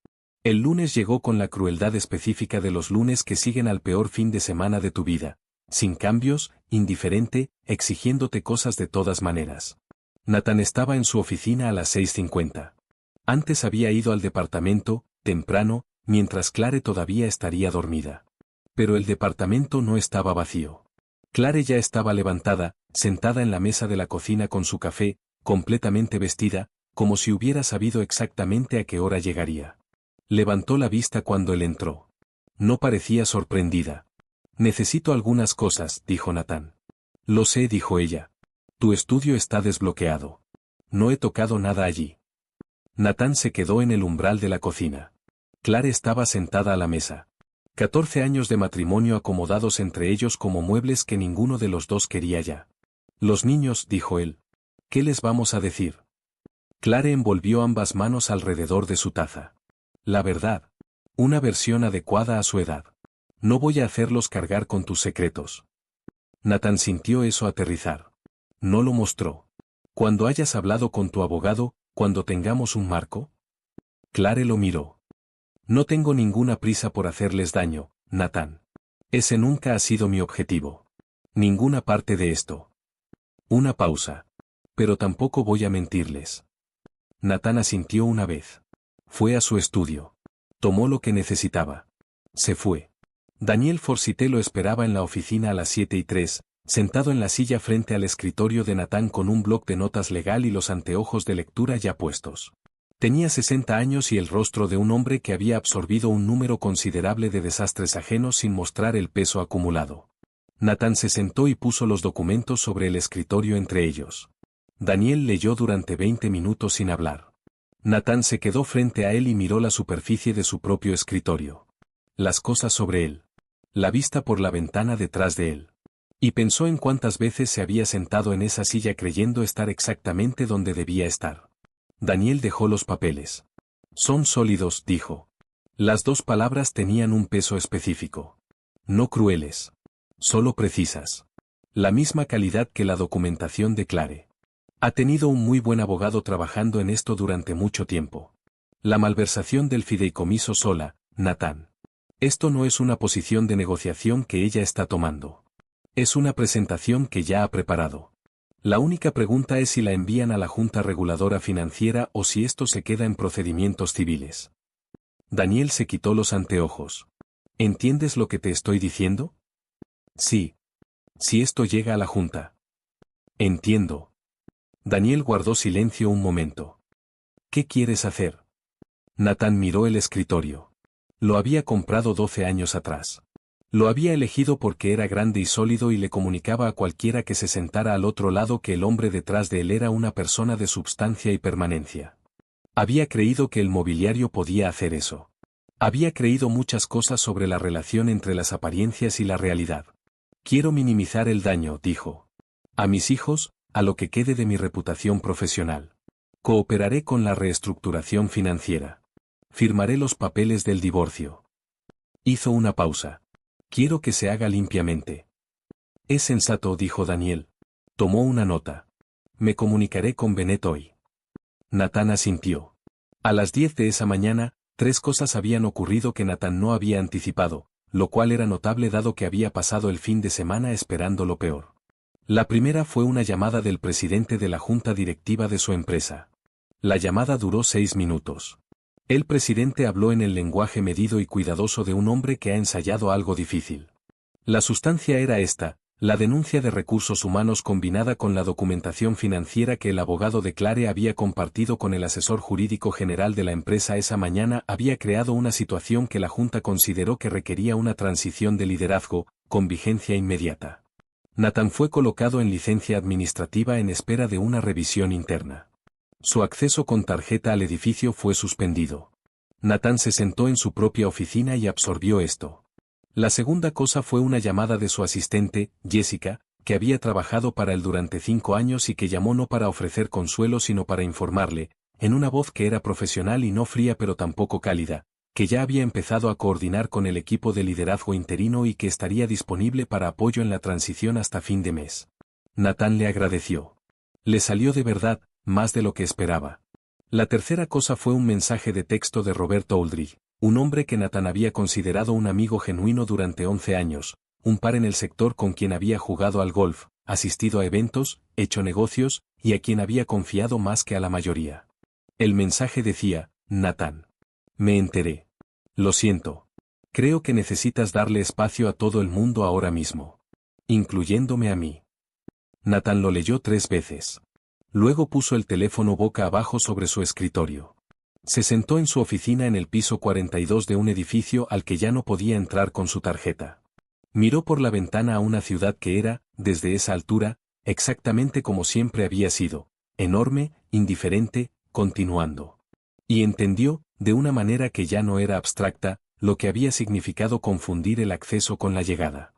S1: El lunes llegó con la crueldad específica de los lunes que siguen al peor fin de semana de tu vida, sin cambios, indiferente, exigiéndote cosas de todas maneras. Nathan estaba en su oficina a las 6:50. Antes había ido al departamento, temprano, mientras Clare todavía estaría dormida. Pero el departamento no estaba vacío. Clare ya estaba levantada, sentada en la mesa de la cocina con su café, completamente vestida, como si hubiera sabido exactamente a qué hora llegaría. Levantó la vista cuando él entró. No parecía sorprendida. Necesito algunas cosas, dijo Nathan. Lo sé, dijo ella. Tu estudio está desbloqueado. No he tocado nada allí. Nathan se quedó en el umbral de la cocina. Clare estaba sentada a la mesa. 14 años de matrimonio acomodados entre ellos como muebles que ninguno de los dos quería ya. Los niños, dijo él. ¿Qué les vamos a decir? Clare envolvió ambas manos alrededor de su taza. La verdad. Una versión adecuada a su edad. No voy a hacerlos cargar con tus secretos. Nathan sintió eso aterrizar. No lo mostró. Cuando hayas hablado con tu abogado, cuando tengamos un marco. Clare lo miró. No tengo ninguna prisa por hacerles daño, Nathan. Ese nunca ha sido mi objetivo. Ninguna parte de esto. Una pausa. Pero tampoco voy a mentirles. Nathan asintió una vez. Fue a su estudio. Tomó lo que necesitaba. Se fue. Daniel Forsythe lo esperaba en la oficina a las 7:03, sentado en la silla frente al escritorio de Nathan con un bloc de notas legal y los anteojos de lectura ya puestos. Tenía 60 años y el rostro de un hombre que había absorbido un número considerable de desastres ajenos sin mostrar el peso acumulado. Nathan se sentó y puso los documentos sobre el escritorio entre ellos. Daniel leyó durante 20 minutos sin hablar. Nathan se quedó frente a él y miró la superficie de su propio escritorio. Las cosas sobre él. La vista por la ventana detrás de él. Y pensó en cuántas veces se había sentado en esa silla creyendo estar exactamente donde debía estar. Daniel dejó los papeles. Son sólidos, dijo. Las 2 palabras tenían un peso específico. No crueles. Solo precisas. La misma calidad que la documentación de Clare. Ha tenido un muy buen abogado trabajando en esto durante mucho tiempo. La malversación del fideicomiso sola, Nathan. Esto no es una posición de negociación que ella está tomando. Es una presentación que ya ha preparado. La única pregunta es si la envían a la Junta Reguladora Financiera o si esto se queda en procedimientos civiles. Daniel se quitó los anteojos. ¿Entiendes lo que te estoy diciendo? Sí. Si esto llega a la Junta. Entiendo. Daniel guardó silencio un momento. ¿Qué quieres hacer? Nathan miró el escritorio. Lo había comprado 12 años atrás. Lo había elegido porque era grande y sólido y le comunicaba a cualquiera que se sentara al otro lado que el hombre detrás de él era una persona de substancia y permanencia. Había creído que el mobiliario podía hacer eso. Había creído muchas cosas sobre la relación entre las apariencias y la realidad. Quiero minimizar el daño, dijo. A mis hijos, a lo que quede de mi reputación profesional. Cooperaré con la reestructuración financiera. Firmaré los papeles del divorcio. Hizo una pausa. Quiero que se haga limpiamente. Es sensato, dijo Daniel. Tomó una nota. Me comunicaré con Bennett hoy. Nathan asintió. A las 10 de esa mañana, 3 cosas habían ocurrido que Nathan no había anticipado, lo cual era notable dado que había pasado el fin de semana esperando lo peor. La primera fue una llamada del presidente de la junta directiva de su empresa. La llamada duró 6 minutos. El presidente habló en el lenguaje medido y cuidadoso de un hombre que ha ensayado algo difícil. La sustancia era esta: La denuncia de recursos humanos combinada con la documentación financiera que el abogado de Clare había compartido con el asesor jurídico general de la empresa esa mañana había creado una situación que la Junta consideró que requería una transición de liderazgo, con vigencia inmediata. Nathan fue colocado en licencia administrativa en espera de una revisión interna. Su acceso con tarjeta al edificio fue suspendido. Nathan se sentó en su propia oficina y absorbió esto. La segunda cosa fue una llamada de su asistente, Jessica, que había trabajado para él durante 5 años y que llamó no para ofrecer consuelo sino para informarle, en una voz que era profesional y no fría pero tampoco cálida, que ya había empezado a coordinar con el equipo de liderazgo interino y que estaría disponible para apoyo en la transición hasta fin de mes. Nathan le agradeció. Le salió de verdad, más de lo que esperaba. La tercera cosa fue un mensaje de texto de Roberto Aldrich, un hombre que Nathan había considerado un amigo genuino durante 11 años, un par en el sector con quien había jugado al golf, asistido a eventos, hecho negocios, y a quien había confiado más que a la mayoría. El mensaje decía: Nathan. Me enteré. Lo siento. Creo que necesitas darle espacio a todo el mundo ahora mismo. Incluyéndome a mí. Nathan lo leyó 3 veces. Luego puso el teléfono boca abajo sobre su escritorio. Se sentó en su oficina en el piso 42 de un edificio al que ya no podía entrar con su tarjeta. Miró por la ventana a una ciudad que era, desde esa altura, exactamente como siempre había sido, enorme, indiferente, continuando. Y entendió, de una manera que ya no era abstracta, lo que había significado confundir el acceso con la llegada.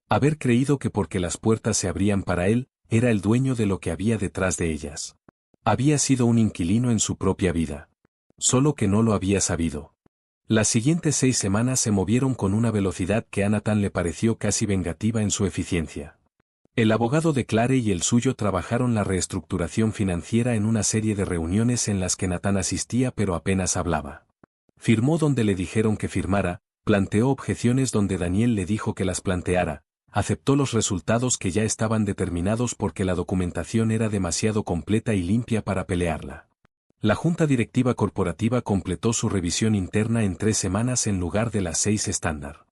S1: Haber creído que porque las puertas se abrían para él, era el dueño de lo que había detrás de ellas. Había sido un inquilino en su propia vida. Solo que no lo había sabido. Las siguientes 6 semanas se movieron con una velocidad que a Nathan le pareció casi vengativa en su eficiencia. El abogado de Clare y el suyo trabajaron la reestructuración financiera en una serie de reuniones en las que Nathan asistía pero apenas hablaba. Firmó donde le dijeron que firmara, planteó objeciones donde Daniel le dijo que las planteara, aceptó los resultados que ya estaban determinados porque la documentación era demasiado completa y limpia para pelearla. La Junta Directiva Corporativa completó su revisión interna en 3 semanas en lugar de las 6 estándar.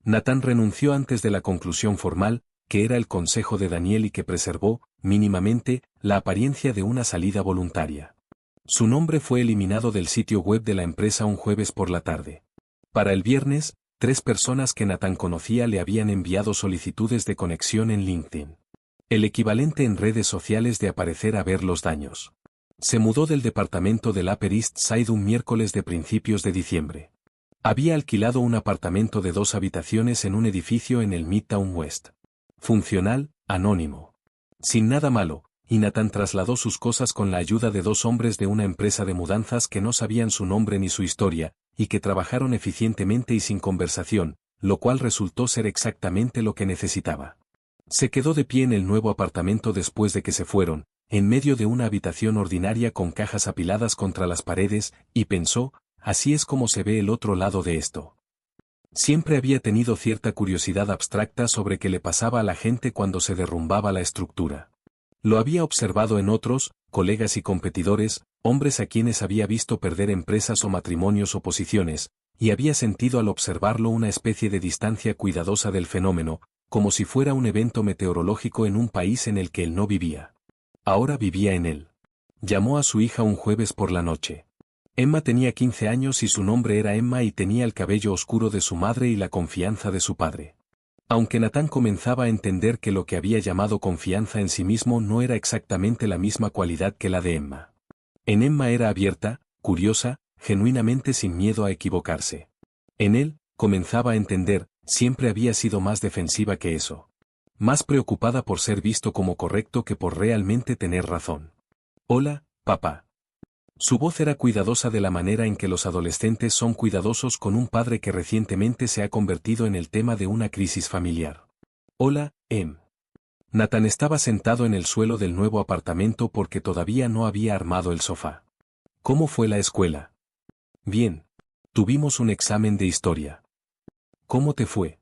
S1: Nathan renunció antes de la conclusión formal, que era el consejo de Daniel y que preservó, mínimamente, la apariencia de una salida voluntaria. Su nombre fue eliminado del sitio web de la empresa un jueves por la tarde. Para el viernes, 3 personas que Nathan conocía le habían enviado solicitudes de conexión en LinkedIn. El equivalente en redes sociales de aparecer a ver los daños. Se mudó del departamento del Upper East Side un miércoles de principios de diciembre. Había alquilado un apartamento de 2 habitaciones en un edificio en el Midtown West. Funcional, anónimo. Sin nada malo, y Nathan trasladó sus cosas con la ayuda de 2 hombres de una empresa de mudanzas que no sabían su nombre ni su historia, y que trabajaron eficientemente y sin conversación, lo cual resultó ser exactamente lo que necesitaba. Se quedó de pie en el nuevo apartamento después de que se fueron, en medio de una habitación ordinaria con cajas apiladas contra las paredes, y pensó: así es como se ve el otro lado de esto. Siempre había tenido cierta curiosidad abstracta sobre qué le pasaba a la gente cuando se derrumbaba la estructura. Lo había observado en otros, colegas y competidores, hombres a quienes había visto perder empresas o matrimonios o posiciones, y había sentido al observarlo una especie de distancia cuidadosa del fenómeno, como si fuera un evento meteorológico en un país en el que él no vivía. Ahora vivía en él. Llamó a su hija un jueves por la noche. Emma tenía 15 años y su nombre era Emma y tenía el cabello oscuro de su madre y la confianza de su padre. Aunque Nathan comenzaba a entender que lo que había llamado confianza en sí mismo no era exactamente la misma cualidad que la de Emma. En Emma era abierta, curiosa, genuinamente sin miedo a equivocarse. En él, comenzaba a entender, siempre había sido más defensiva que eso. Más preocupada por ser visto como correcto que por realmente tener razón. Hola, papá. Su voz era cuidadosa de la manera en que los adolescentes son cuidadosos con un padre que recientemente se ha convertido en el tema de una crisis familiar. Hola, Em. Nathan estaba sentado en el suelo del nuevo apartamento porque todavía no había armado el sofá. ¿Cómo fue la escuela? Bien. Tuvimos un examen de historia. ¿Cómo te fue?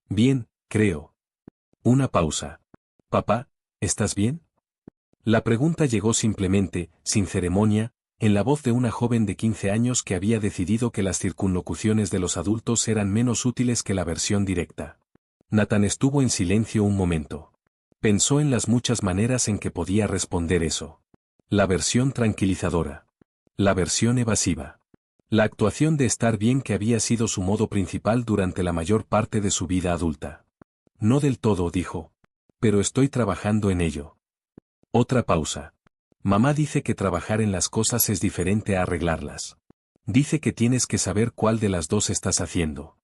S1: Bien, creo. Una pausa. Papá, ¿estás bien? La pregunta llegó simplemente, sin ceremonia, en la voz de una joven de 15 años que había decidido que las circunlocuciones de los adultos eran menos útiles que la versión directa. Nathan estuvo en silencio un momento. Pensó en las muchas maneras en que podía responder eso. La versión tranquilizadora. La versión evasiva. La actuación de estar bien que había sido su modo principal durante la mayor parte de su vida adulta. No del todo, dijo. Pero estoy trabajando en ello. Otra pausa. Mamá dice que trabajar en las cosas es diferente a arreglarlas. Dice que tienes que saber cuál de las dos estás haciendo.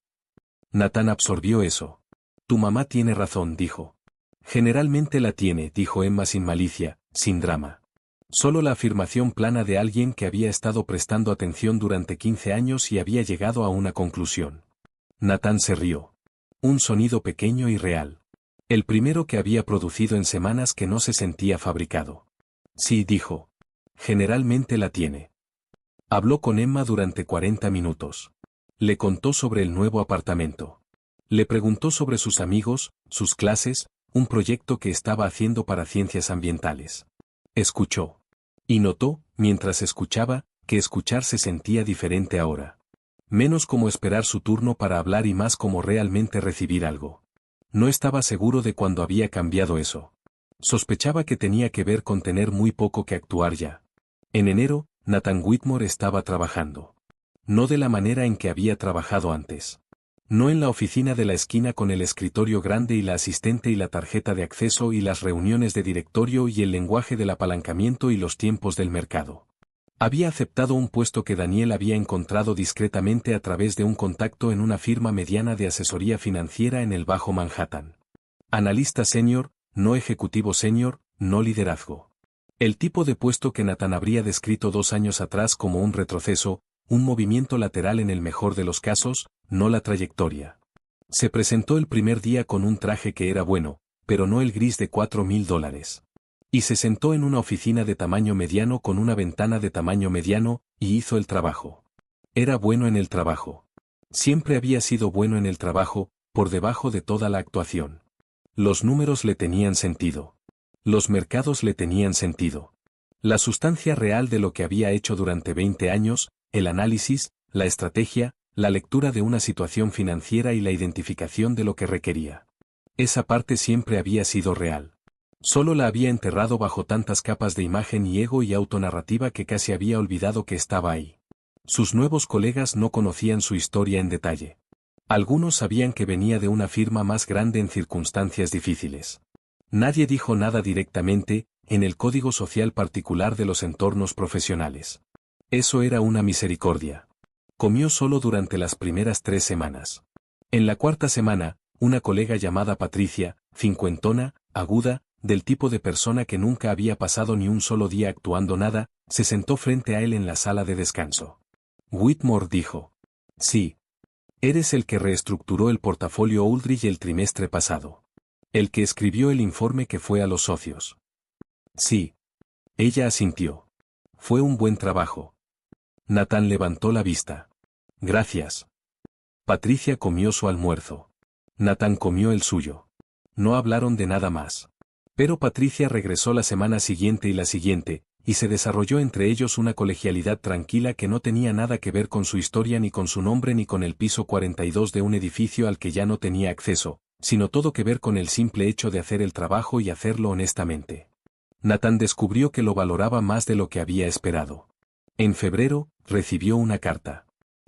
S1: Nathan absorbió eso. Tu mamá tiene razón, dijo. Generalmente la tiene, dijo Emma sin malicia, sin drama. Solo la afirmación plana de alguien que había estado prestando atención durante 15 años y había llegado a una conclusión. Nathan se rió. Un sonido pequeño y real. El primero que había producido en semanas que no se sentía fabricado. Sí, dijo. Generalmente la tiene. Habló con Emma durante 40 minutos. Le contó sobre el nuevo apartamento. Le preguntó sobre sus amigos, sus clases, un proyecto que estaba haciendo para ciencias ambientales. Escuchó. Y notó, mientras escuchaba, que escuchar se sentía diferente ahora. Menos como esperar su turno para hablar y más como realmente recibir algo. No estaba seguro de cuándo había cambiado eso. Sospechaba que tenía que ver con tener muy poco que actuar ya. En enero, Nathan Whitmore estaba trabajando. No de la manera en que había trabajado antes. No en la oficina de la esquina con el escritorio grande y la asistente y la tarjeta de acceso y las reuniones de directorio y el lenguaje del apalancamiento y los tiempos del mercado. Había aceptado un puesto que Daniel había encontrado discretamente a través de un contacto en una firma mediana de asesoría financiera en el Bajo Manhattan. Analista senior, no ejecutivo senior, no liderazgo. El tipo de puesto que Nathan habría descrito 2 años atrás como un retroceso, un movimiento lateral en el mejor de los casos, no la trayectoria. Se presentó el primer día con un traje que era bueno, pero no el gris de $4,000. Y se sentó en una oficina de tamaño mediano con una ventana de tamaño mediano, y hizo el trabajo. Era bueno en el trabajo. Siempre había sido bueno en el trabajo, por debajo de toda la actuación. Los números le tenían sentido. Los mercados le tenían sentido. La sustancia real de lo que había hecho durante 20 años, el análisis, la estrategia, la lectura de una situación financiera y la identificación de lo que requería. Esa parte siempre había sido real. Solo la había enterrado bajo tantas capas de imagen y ego y autonarrativa que casi había olvidado que estaba ahí. Sus nuevos colegas no conocían su historia en detalle. Algunos sabían que venía de una firma más grande en circunstancias difíciles. Nadie dijo nada directamente, en el código social particular de los entornos profesionales. Eso era una misericordia. Comió solo durante las primeras 3 semanas. En la 4ª semana, una colega llamada Patricia, cincuentona, aguda, del tipo de persona que nunca había pasado ni un solo día actuando nada, se sentó frente a él en la sala de descanso. Whitmore dijo. Sí. Eres el que reestructuró el portafolio Aldrich el trimestre pasado. El que escribió el informe que fue a los socios. Sí. Ella asintió. Fue un buen trabajo. Nathan levantó la vista. Gracias. Patricia comió su almuerzo. Nathan comió el suyo. No hablaron de nada más. Pero Patricia regresó la semana siguiente y la siguiente, y se desarrolló entre ellos una colegialidad tranquila que no tenía nada que ver con su historia ni con su nombre ni con el piso 42 de un edificio al que ya no tenía acceso, sino todo que ver con el simple hecho de hacer el trabajo y hacerlo honestamente. Nathan descubrió que lo valoraba más de lo que había esperado. En febrero, recibió una carta.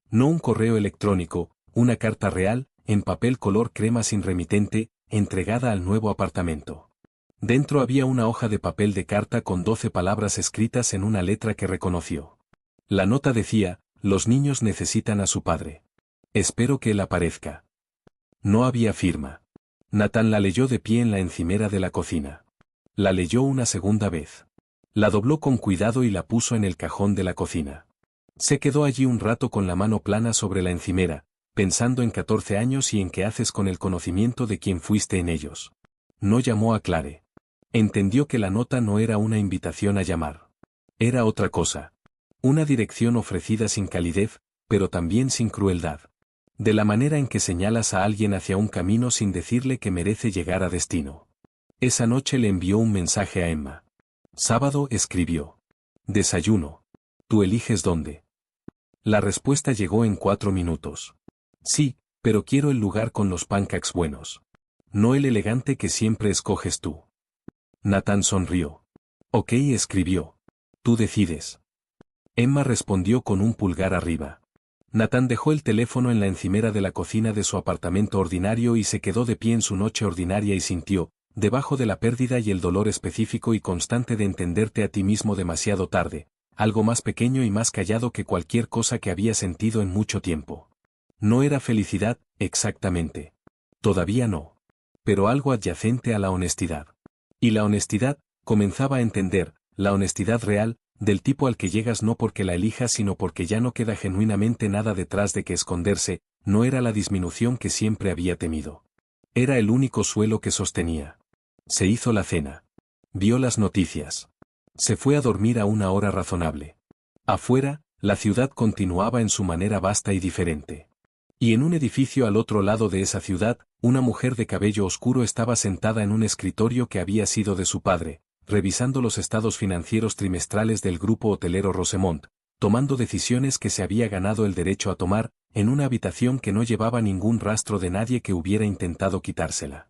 S1: No un correo electrónico, una carta real, en papel color crema sin remitente, entregada al nuevo apartamento. Dentro había una hoja de papel de carta con 12 palabras escritas en una letra que reconoció. La nota decía, los niños necesitan a su padre. Espero que él aparezca. No había firma. Nathan la leyó de pie en la encimera de la cocina. La leyó una segunda vez. La dobló con cuidado y la puso en el cajón de la cocina. Se quedó allí un rato con la mano plana sobre la encimera, pensando en 14 años y en qué haces con el conocimiento de quién fuiste en ellos. No llamó a Clare. Entendió que la nota no era una invitación a llamar. Era otra cosa. Una dirección ofrecida sin calidez, pero también sin crueldad. De la manera en que señalas a alguien hacia un camino sin decirle que merece llegar a destino. Esa noche le envió un mensaje a Emma. Sábado escribió. Desayuno. ¿Tú eliges dónde? La respuesta llegó en 4 minutos. Sí, pero quiero el lugar con los pancakes buenos. No el elegante que siempre escoges tú. Nathan sonrió. Ok, escribió. Tú decides. Emma respondió con un pulgar arriba. Nathan dejó el teléfono en la encimera de la cocina de su apartamento ordinario y se quedó de pie en su noche ordinaria y sintió, debajo de la pérdida y el dolor específico y constante de entenderte a ti mismo demasiado tarde, algo más pequeño y más callado que cualquier cosa que había sentido en mucho tiempo. No era felicidad, exactamente. Todavía no. Pero algo adyacente a la honestidad. Y la honestidad, comenzaba a entender, la honestidad real, del tipo al que llegas no porque la elijas sino porque ya no queda genuinamente nada detrás de que esconderse, no era la disminución que siempre había temido. Era el único suelo que sostenía. Se hizo la cena. Vio las noticias. Se fue a dormir a una hora razonable. Afuera, la ciudad continuaba en su manera vasta y diferente. Y en un edificio al otro lado de esa ciudad, una mujer de cabello oscuro estaba sentada en un escritorio que había sido de su padre, revisando los estados financieros trimestrales del grupo hotelero Rosemont, tomando decisiones que se había ganado el derecho a tomar, en una habitación que no llevaba ningún rastro de nadie que hubiera intentado quitársela.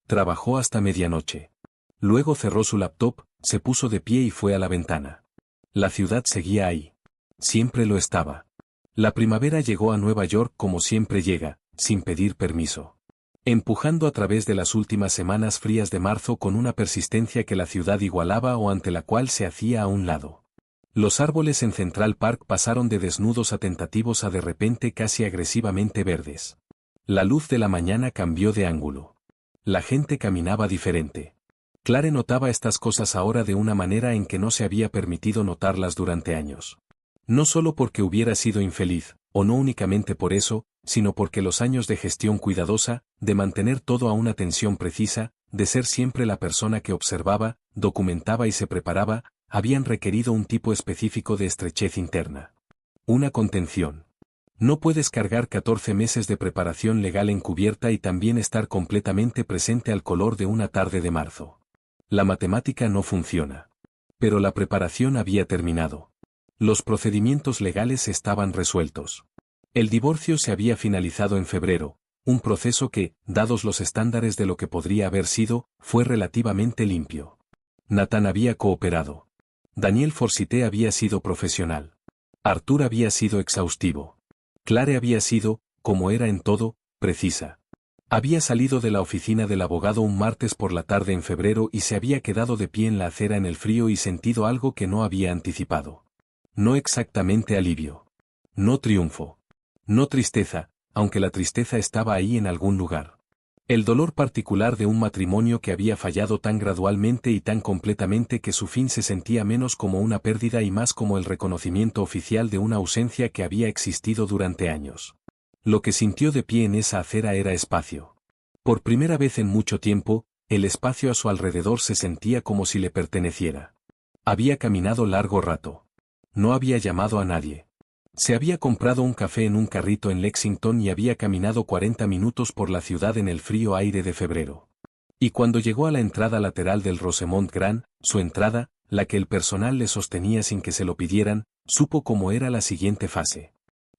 S1: Trabajó hasta medianoche. Luego cerró su laptop, se puso de pie y fue a la ventana. La ciudad seguía ahí. Siempre lo estaba. La primavera llegó a Nueva York como siempre llega, sin pedir permiso. Empujando a través de las últimas semanas frías de marzo con una persistencia que la ciudad igualaba o ante la cual se hacía a un lado. Los árboles en Central Park pasaron de desnudos a tentativos a de repente casi agresivamente verdes. La luz de la mañana cambió de ángulo. La gente caminaba diferente. Clare notaba estas cosas ahora de una manera en que no se había permitido notarlas durante años. No solo porque hubiera sido infeliz, o no únicamente por eso, sino porque los años de gestión cuidadosa, de mantener todo a una tensión precisa, de ser siempre la persona que observaba, documentaba y se preparaba, habían requerido un tipo específico de estrechez interna. Una contención. No puedes cargar 14 meses de preparación legal encubierta y también estar completamente presente al color de una tarde de marzo. La matemática no funciona. Pero la preparación había terminado. Los procedimientos legales estaban resueltos. El divorcio se había finalizado en febrero, un proceso que, dados los estándares de lo que podría haber sido, fue relativamente limpio. Nathan había cooperado. Daniel Forsythe había sido profesional. Arthur había sido exhaustivo. Clare había sido, como era en todo, precisa. Había salido de la oficina del abogado un martes por la tarde en febrero y se había quedado de pie en la acera en el frío y sentido algo que no había anticipado. No exactamente alivio. No triunfo. No tristeza, aunque la tristeza estaba ahí en algún lugar. El dolor particular de un matrimonio que había fallado tan gradualmente y tan completamente que su fin se sentía menos como una pérdida y más como el reconocimiento oficial de una ausencia que había existido durante años. Lo que sintió de pie en esa acera era espacio. Por primera vez en mucho tiempo, el espacio a su alrededor se sentía como si le perteneciera. Había caminado largo rato. No había llamado a nadie. Se había comprado un café en un carrito en Lexington y había caminado 40 minutos por la ciudad en el frío aire de febrero. Y cuando llegó a la entrada lateral del Rosemont Grand, su entrada, la que el personal le sostenía sin que se lo pidieran, supo cómo era la siguiente fase.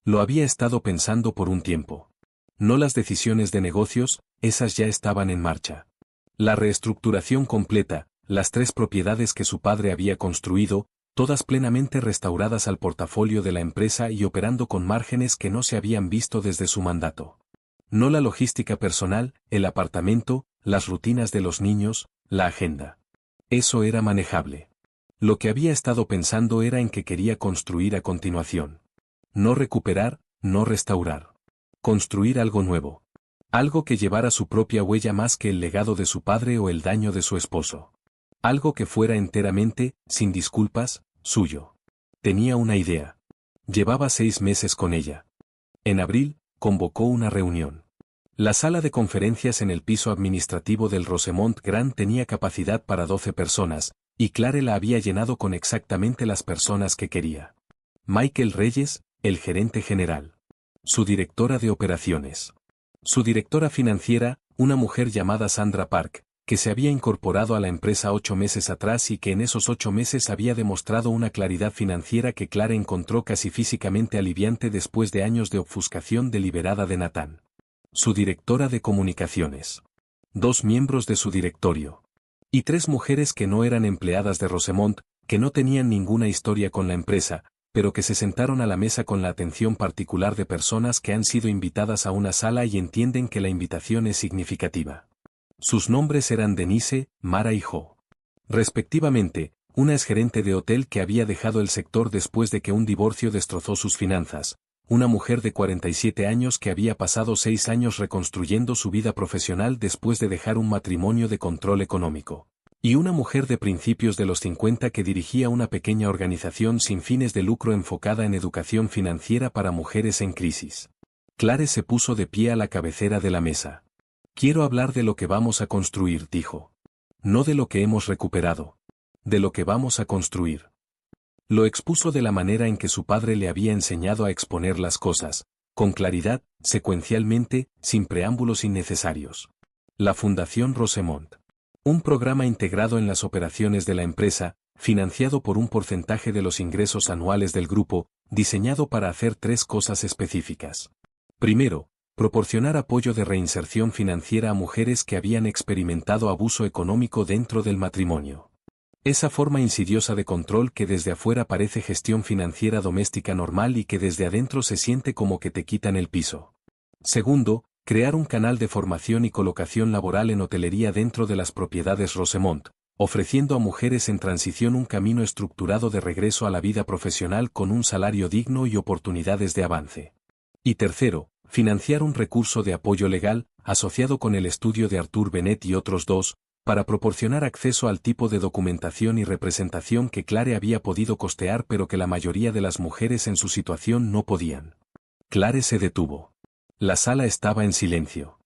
S1: Lo había estado pensando por un tiempo. No las decisiones de negocios, esas ya estaban en marcha. La reestructuración completa, las 3 propiedades que su padre había construido, todas plenamente restauradas al portafolio de la empresa y operando con márgenes que no se habían visto desde su mandato. No la logística personal, el apartamento, las rutinas de los niños, la agenda. Eso era manejable. Lo que había estado pensando era en que quería construir a continuación. No recuperar, no restaurar. Construir algo nuevo. Algo que llevara su propia huella más que el legado de su padre o el daño de su esposo. Algo que fuera enteramente, sin disculpas, suyo. Tenía una idea. Llevaba 6 meses con ella. En abril, convocó una reunión. La sala de conferencias en el piso administrativo del Rosemont Grand tenía capacidad para 12 personas, y Clare la había llenado con exactamente las personas que quería. Michael Reyes, el gerente general. Su directora de operaciones. Su directora financiera, una mujer llamada Sandra Park, que se había incorporado a la empresa 8 meses atrás y que en esos 8 meses había demostrado una claridad financiera que Clare encontró casi físicamente aliviante después de años de obfuscación deliberada de Nathan. Su directora de comunicaciones. 2 miembros de su directorio. Y 3 mujeres que no eran empleadas de Rosemont, que no tenían ninguna historia con la empresa, pero que se sentaron a la mesa con la atención particular de personas que han sido invitadas a una sala y entienden que la invitación es significativa. Sus nombres eran Denise, Mara y Jo. Respectivamente, una exgerente de hotel que había dejado el sector después de que un divorcio destrozó sus finanzas, una mujer de 47 años que había pasado 6 años reconstruyendo su vida profesional después de dejar un matrimonio de control económico, y una mujer de principios de los 50 que dirigía una pequeña organización sin fines de lucro enfocada en educación financiera para mujeres en crisis. Clare se puso de pie a la cabecera de la mesa. Quiero hablar de lo que vamos a construir, dijo. No de lo que hemos recuperado. De lo que vamos a construir. Lo expuso de la manera en que su padre le había enseñado a exponer las cosas, con claridad, secuencialmente, sin preámbulos innecesarios. La Fundación Rosemont. Un programa integrado en las operaciones de la empresa, financiado por un porcentaje de los ingresos anuales del grupo, diseñado para hacer 3 cosas específicas. Primero, proporcionar apoyo de reinserción financiera a mujeres que habían experimentado abuso económico dentro del matrimonio. Esa forma insidiosa de control que desde afuera parece gestión financiera doméstica normal y que desde adentro se siente como que te quitan el piso. Segundo, crear un canal de formación y colocación laboral en hotelería dentro de las propiedades Rosemont, ofreciendo a mujeres en transición un camino estructurado de regreso a la vida profesional con un salario digno y oportunidades de avance. Y tercero, financiar un recurso de apoyo legal, asociado con el estudio de Arthur Bennett y otros 2, para proporcionar acceso al tipo de documentación y representación que Clare había podido costear pero que la mayoría de las mujeres en su situación no podían. Clare se detuvo. La sala estaba en silencio.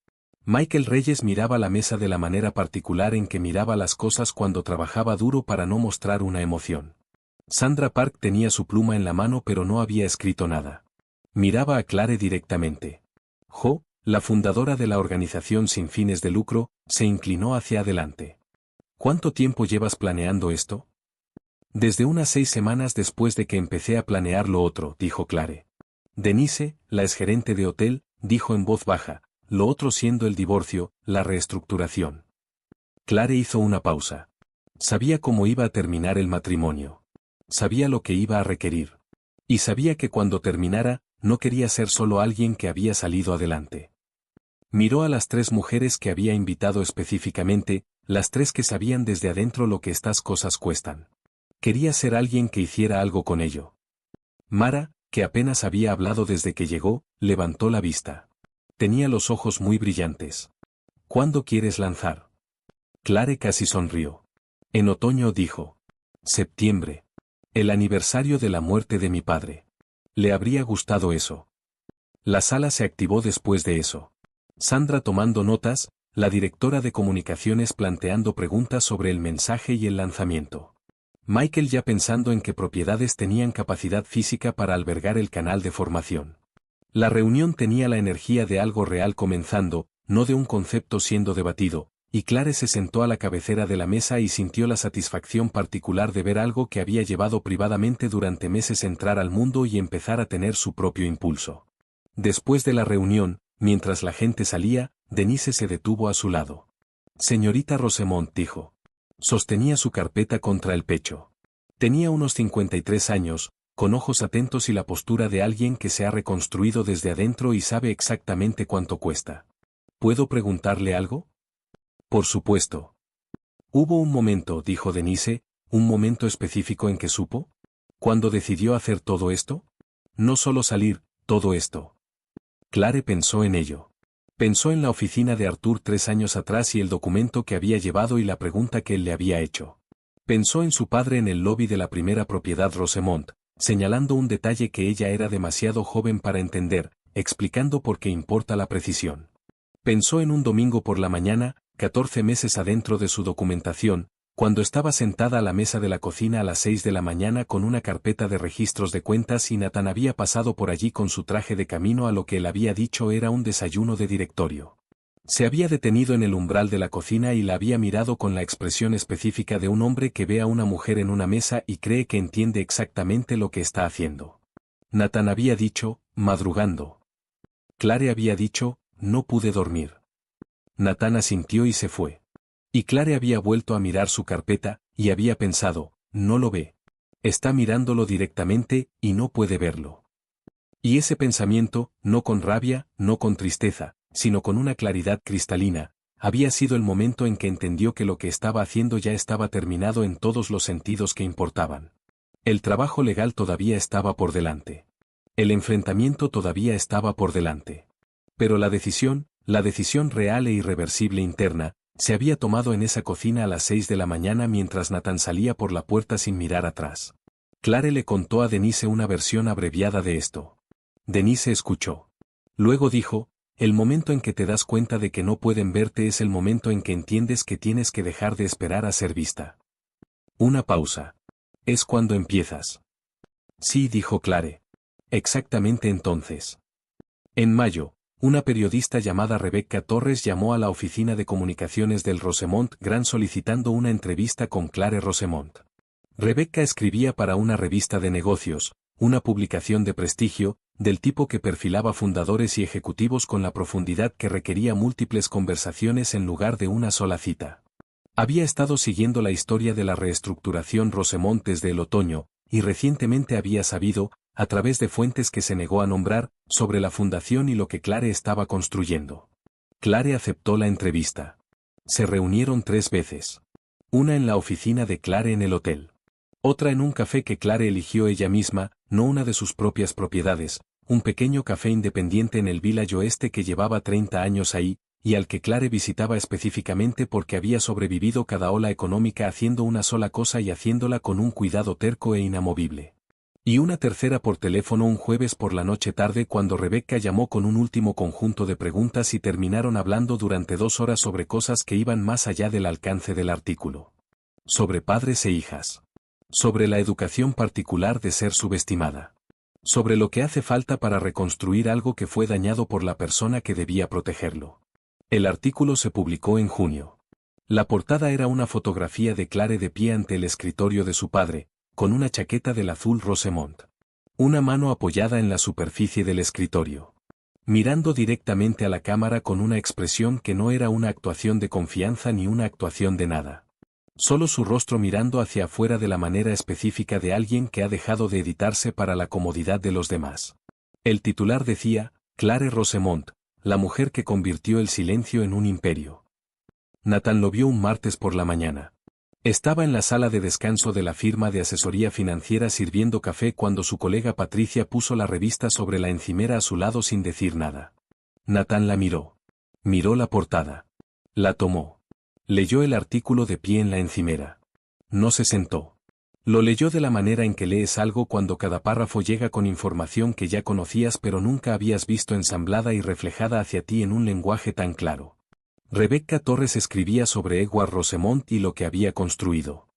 S1: Michael Reyes miraba la mesa de la manera particular en que miraba las cosas cuando trabajaba duro para no mostrar una emoción. Sandra Park tenía su pluma en la mano pero no había escrito nada. Miraba a Clare directamente. Jo, la fundadora de la organización sin fines de lucro, se inclinó hacia adelante. ¿Cuánto tiempo llevas planeando esto? Desde unas 6 semanas después de que empecé a planear lo otro, dijo Clare. Denise, la exgerente de hotel, dijo en voz baja, lo otro siendo el divorcio, la reestructuración. Clare hizo una pausa. Sabía cómo iba a terminar el matrimonio. Sabía lo que iba a requerir. Y sabía que cuando terminara, no quería ser solo alguien que había salido adelante. Miró a las 3 mujeres que había invitado específicamente, las 3 que sabían desde adentro lo que estas cosas cuestan. Quería ser alguien que hiciera algo con ello. Mara, que apenas había hablado desde que llegó, levantó la vista. Tenía los ojos muy brillantes. ¿Cuándo quieres lanzar? Clare casi sonrió. En otoño dijo. Septiembre. El aniversario de la muerte de mi padre. Le habría gustado eso. La sala se activó después de eso. Sandra tomando notas, la directora de comunicaciones planteando preguntas sobre el mensaje y el lanzamiento. Michael ya pensando en qué propiedades tenían capacidad física para albergar el canal de formación. La reunión tenía la energía de algo real comenzando, no de un concepto siendo debatido, y Clare se sentó a la cabecera de la mesa y sintió la satisfacción particular de ver algo que había llevado privadamente durante meses entrar al mundo y empezar a tener su propio impulso. Después de la reunión, mientras la gente salía, Denise se detuvo a su lado. Señorita Rosemont dijo. Sostenía su carpeta contra el pecho. Tenía unos 53 años, con ojos atentos y la postura de alguien que se ha reconstruido desde adentro y sabe exactamente cuánto cuesta. ¿Puedo preguntarle algo? Por supuesto. Hubo un momento, dijo Denise, un momento específico en que supo. ¿Cuándo decidió hacer todo esto? No solo salir, todo esto. Clare pensó en ello. Pensó en la oficina de Arthur 3 años atrás y el documento que había llevado y la pregunta que él le había hecho. Pensó en su padre en el lobby de la primera propiedad Rosemont, señalando un detalle que ella era demasiado joven para entender, explicando por qué importa la precisión. Pensó en un domingo por la mañana, 14 meses adentro de su documentación, cuando estaba sentada a la mesa de la cocina a las 6 de la mañana con una carpeta de registros de cuentas y Nathan había pasado por allí con su traje de camino a lo que él había dicho era un desayuno de directorio. Se había detenido en el umbral de la cocina y la había mirado con la expresión específica de un hombre que ve a una mujer en una mesa y cree que entiende exactamente lo que está haciendo. Nathan había dicho, madrugando. Clare había dicho, no pude dormir. Nathan asintió y se fue. Y Clare había vuelto a mirar su carpeta, y había pensado, no lo ve. Está mirándolo directamente, y no puede verlo. Y ese pensamiento, no con rabia, no con tristeza, sino con una claridad cristalina, había sido el momento en que entendió que lo que estaba haciendo ya estaba terminado en todos los sentidos que importaban. El trabajo legal todavía estaba por delante. El enfrentamiento todavía estaba por delante. Pero la decisión real e irreversible interna, se había tomado en esa cocina a las 6 de la mañana mientras Nathan salía por la puerta sin mirar atrás. Clare le contó a Denise una versión abreviada de esto. Denise escuchó. Luego dijo, el momento en que te das cuenta de que no pueden verte es el momento en que entiendes que tienes que dejar de esperar a ser vista. Una pausa. Es cuando empiezas. Sí, dijo Clare. Exactamente entonces. En mayo, una periodista llamada Rebecca Torres llamó a la oficina de comunicaciones del Rosemont Grand solicitando una entrevista con Clare Rosemont. Rebecca escribía para una revista de negocios, una publicación de prestigio, del tipo que perfilaba fundadores y ejecutivos con la profundidad que requería múltiples conversaciones en lugar de una sola cita. Había estado siguiendo la historia de la reestructuración Rosemont desde el otoño, y recientemente había sabido, a través de fuentes que se negó a nombrar, sobre la fundación y lo que Clare estaba construyendo. Clare aceptó la entrevista. Se reunieron 3 veces. Una en la oficina de Clare en el hotel. Otra en un café que Clare eligió ella misma, no una de sus propias propiedades, un pequeño café independiente en el Village Oeste que llevaba 30 años ahí, y al que Clare visitaba específicamente porque había sobrevivido cada ola económica haciendo una sola cosa y haciéndola con un cuidado terco e inamovible. Y una tercera por teléfono un jueves por la noche tarde cuando Rebecca llamó con un último conjunto de preguntas y terminaron hablando durante 2 horas sobre cosas que iban más allá del alcance del artículo. Sobre padres e hijas. Sobre la educación particular de ser subestimada. Sobre lo que hace falta para reconstruir algo que fue dañado por la persona que debía protegerlo. El artículo se publicó en junio. La portada era una fotografía de Clare de pie ante el escritorio de su padre, con una chaqueta del azul Rosemont. Una mano apoyada en la superficie del escritorio. Mirando directamente a la cámara con una expresión que no era una actuación de confianza ni una actuación de nada. Solo su rostro mirando hacia afuera de la manera específica de alguien que ha dejado de editarse para la comodidad de los demás. El titular decía, Clare Rosemont, la mujer que convirtió el silencio en un imperio. Nathan lo vio un martes por la mañana. Estaba en la sala de descanso de la firma de asesoría financiera sirviendo café cuando su colega Patricia puso la revista sobre la encimera a su lado sin decir nada. Nathan la miró. Miró la portada. La tomó. Leyó el artículo de pie en la encimera. No se sentó. Lo leyó de la manera en que lees algo cuando cada párrafo llega con información que ya conocías pero nunca habías visto ensamblada y reflejada hacia ti en un lenguaje tan claro. Rebecca Torres escribía sobre Edward Rosemont y lo que había construido.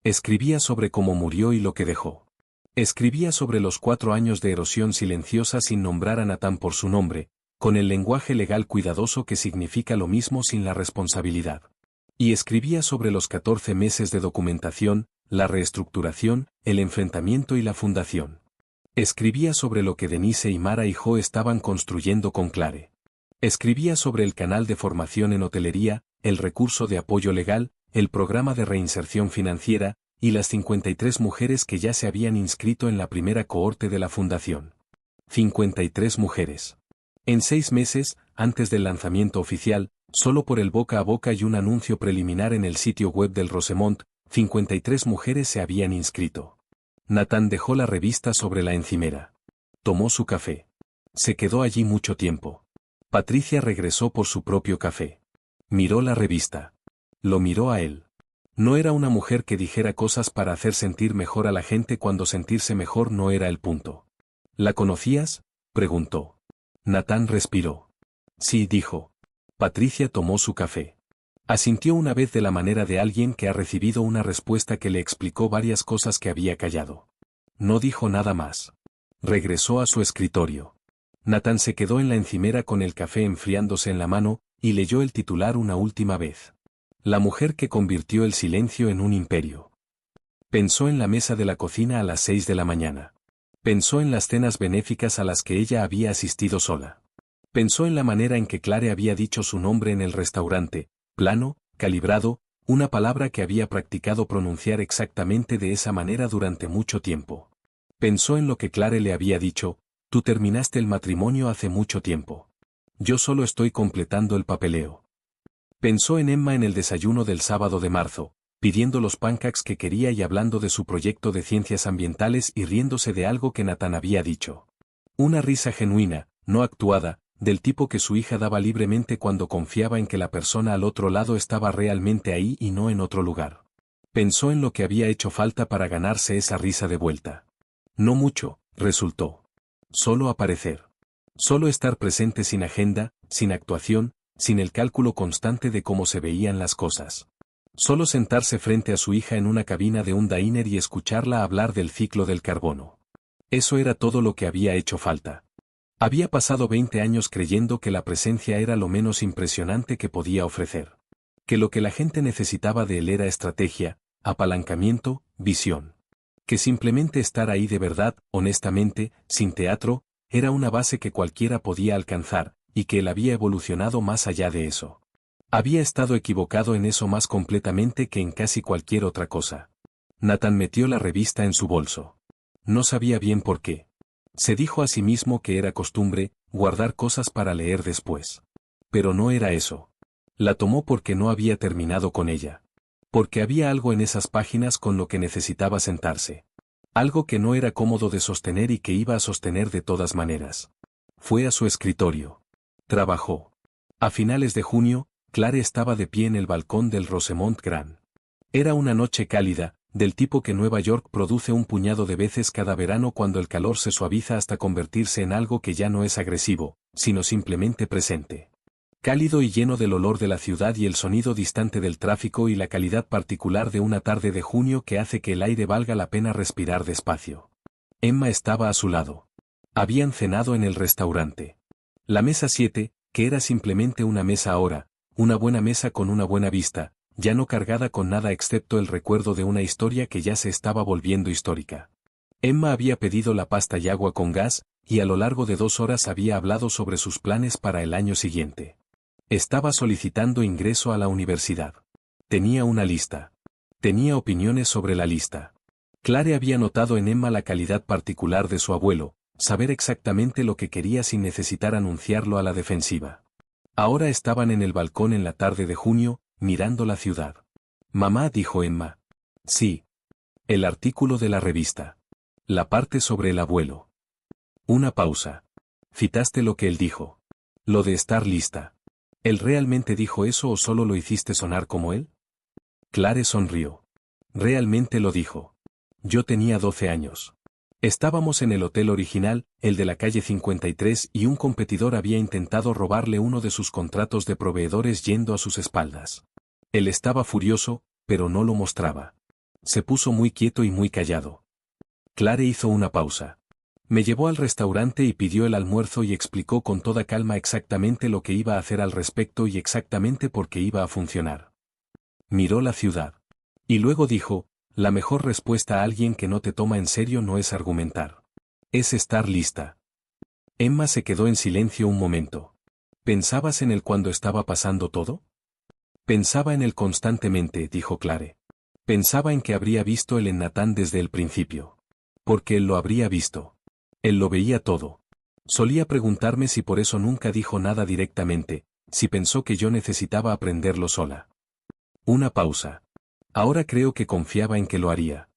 S1: Escribía sobre cómo murió y lo que dejó. Escribía sobre los 4 años de erosión silenciosa sin nombrar a Nathan por su nombre, con el lenguaje legal cuidadoso que significa lo mismo sin la responsabilidad. Y escribía sobre los 14 meses de documentación, la reestructuración, el enfrentamiento y la fundación. Escribía sobre lo que Denise y Mara y Jo estaban construyendo con Clare. Escribía sobre el canal de formación en hotelería, el recurso de apoyo legal, el programa de reinserción financiera, y las 53 mujeres que ya se habían inscrito en la primera cohorte de la fundación. 53 mujeres. En 6 meses, antes del lanzamiento oficial, solo por el boca a boca y un anuncio preliminar en el sitio web del Rosemont, 53 mujeres se habían inscrito. Nathan dejó la revista sobre la encimera. Tomó su café. Se quedó allí mucho tiempo. Patricia regresó por su propio café. Miró la revista. Lo miró a él. No era una mujer que dijera cosas para hacer sentir mejor a la gente cuando sentirse mejor no era el punto. ¿La conocías?, preguntó. Nathan respiró. Sí, dijo. Patricia tomó su café. Asintió una vez de la manera de alguien que ha recibido una respuesta que le explicó varias cosas que había callado. No dijo nada más. Regresó a su escritorio. Nathan se quedó en la encimera con el café enfriándose en la mano, y leyó el titular una última vez. La mujer que convirtió el silencio en un imperio. Pensó en la mesa de la cocina a las 6 de la mañana. Pensó en las cenas benéficas a las que ella había asistido sola. Pensó en la manera en que Clare había dicho su nombre en el restaurante, plano, calibrado, una palabra que había practicado pronunciar exactamente de esa manera durante mucho tiempo. Pensó en lo que Clare le había dicho: tú terminaste el matrimonio hace mucho tiempo. Yo solo estoy completando el papeleo. Pensó en Emma en el desayuno del sábado de marzo, pidiendo los pancakes que quería y hablando de su proyecto de ciencias ambientales y riéndose de algo que Nathan había dicho. Una risa genuina, no actuada, del tipo que su hija daba libremente cuando confiaba en que la persona al otro lado estaba realmente ahí y no en otro lugar. Pensó en lo que había hecho falta para ganarse esa risa de vuelta. No mucho, resultó. Solo aparecer. Solo estar presente sin agenda, sin actuación, sin el cálculo constante de cómo se veían las cosas. Solo sentarse frente a su hija en una cabina de un diner y escucharla hablar del ciclo del carbono. Eso era todo lo que había hecho falta. Había pasado 20 años creyendo que la presencia era lo menos impresionante que podía ofrecer. Que lo que la gente necesitaba de él era estrategia, apalancamiento, visión. Que simplemente estar ahí de verdad, honestamente, sin teatro, era una base que cualquiera podía alcanzar, y que él había evolucionado más allá de eso. Había estado equivocado en eso más completamente que en casi cualquier otra cosa. Nathan metió la revista en su bolso. No sabía bien por qué. Se dijo a sí mismo que era costumbre guardar cosas para leer después. Pero no era eso. La tomó porque no había terminado con ella. Porque había algo en esas páginas con lo que necesitaba sentarse. Algo que no era cómodo de sostener y que iba a sostener de todas maneras. Fue a su escritorio. Trabajó. A finales de junio, Clare estaba de pie en el balcón del Rosemont Grand. Era una noche cálida, del tipo que Nueva York produce un puñado de veces cada verano cuando el calor se suaviza hasta convertirse en algo que ya no es agresivo, sino simplemente presente. Cálido y lleno del olor de la ciudad y el sonido distante del tráfico y la calidad particular de una tarde de junio que hace que el aire valga la pena respirar despacio. Emma estaba a su lado. Habían cenado en el restaurante. La mesa 7, que era simplemente una mesa ahora, una buena mesa con una buena vista, ya no cargada con nada excepto el recuerdo de una historia que ya se estaba volviendo histórica. Emma había pedido la pasta y agua con gas, y a lo largo de 2 horas había hablado sobre sus planes para el año siguiente. Estaba solicitando ingreso a la universidad. Tenía una lista. Tenía opiniones sobre la lista. Clare había notado en Emma la calidad particular de su abuelo, saber exactamente lo que quería sin necesitar anunciarlo a la defensiva. Ahora estaban en el balcón en la tarde de junio, mirando la ciudad. Mamá, dijo Emma. Sí. El artículo de la revista. La parte sobre el abuelo. Una pausa. ¿Citaste lo que él dijo? Lo de estar lista. ¿Él realmente dijo eso o solo lo hiciste sonar como él? Clare sonrió. Realmente lo dijo. Yo tenía 12 años. Estábamos en el hotel original, el de la calle 53, y un competidor había intentado robarle uno de sus contratos de proveedores yendo a sus espaldas. Él estaba furioso, pero no lo mostraba. Se puso muy quieto y muy callado. Clare hizo una pausa. Me llevó al restaurante y pidió el almuerzo y explicó con toda calma exactamente lo que iba a hacer al respecto y exactamente por qué iba a funcionar. Miró la ciudad. Y luego dijo: la mejor respuesta a alguien que no te toma en serio no es argumentar. Es estar lista. Emma se quedó en silencio un momento. ¿Pensabas en él cuando estaba pasando todo? Pensaba en él constantemente, dijo Clare. Pensaba en que habría visto el en Nathan desde el principio. Porque él lo habría visto. Él lo veía todo. Solía preguntarme si por eso nunca dijo nada directamente, si pensó que yo necesitaba aprenderlo sola. Una pausa. Ahora creo que confiaba en que lo haría.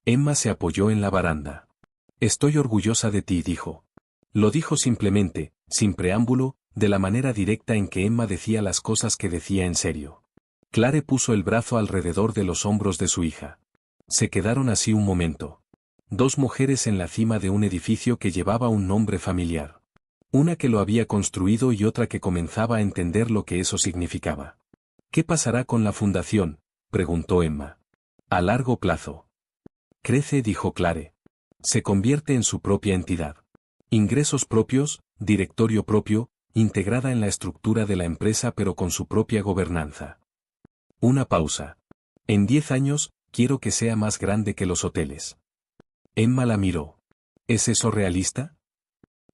S1: Emma se apoyó en la baranda. Estoy orgullosa de ti, dijo. Lo dijo simplemente, sin preámbulo, de la manera directa en que Emma decía las cosas que decía en serio. Clare puso el brazo alrededor de los hombros de su hija. Se quedaron así un momento. 2 mujeres en la cima de un edificio que llevaba un nombre familiar. Una que lo había construido y otra que comenzaba a entender lo que eso significaba. ¿Qué pasará con la fundación?, preguntó Emma. A largo plazo. Crece, dijo Clare. Se convierte en su propia entidad. Ingresos propios, directorio propio, integrada en la estructura de la empresa pero con su propia gobernanza. Una pausa. En 10 años, quiero que sea más grande que los hoteles. Emma la miró. ¿Es eso realista?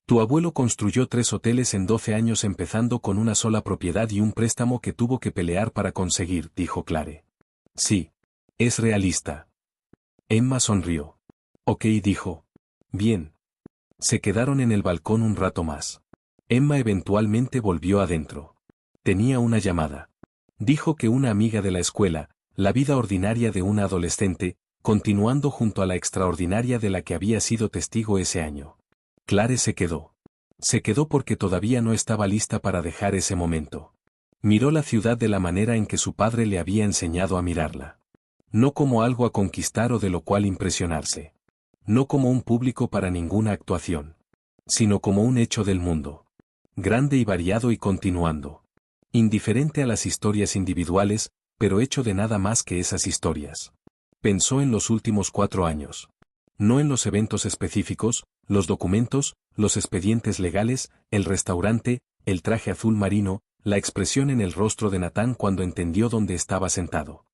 S1: Tu abuelo construyó 3 hoteles en 12 años empezando con una sola propiedad y un préstamo que tuvo que pelear para conseguir, dijo Clare. Sí. Es realista. Emma sonrió. Ok, dijo. Bien. Se quedaron en el balcón un rato más. Emma eventualmente volvió adentro. Tenía una llamada. Dijo que una amiga de la escuela, la vida ordinaria de una adolescente, continuando junto a la extraordinaria de la que había sido testigo ese año. Clare se quedó. Se quedó porque todavía no estaba lista para dejar ese momento. Miró la ciudad de la manera en que su padre le había enseñado a mirarla. No como algo a conquistar o de lo cual impresionarse. No como un público para ninguna actuación. Sino como un hecho del mundo. Grande y variado y continuando. Indiferente a las historias individuales, pero hecho de nada más que esas historias. Pensó en los últimos 4 años. No en los eventos específicos, los documentos, los expedientes legales, el restaurante, el traje azul marino, la expresión en el rostro de Natán cuando entendió dónde estaba sentado.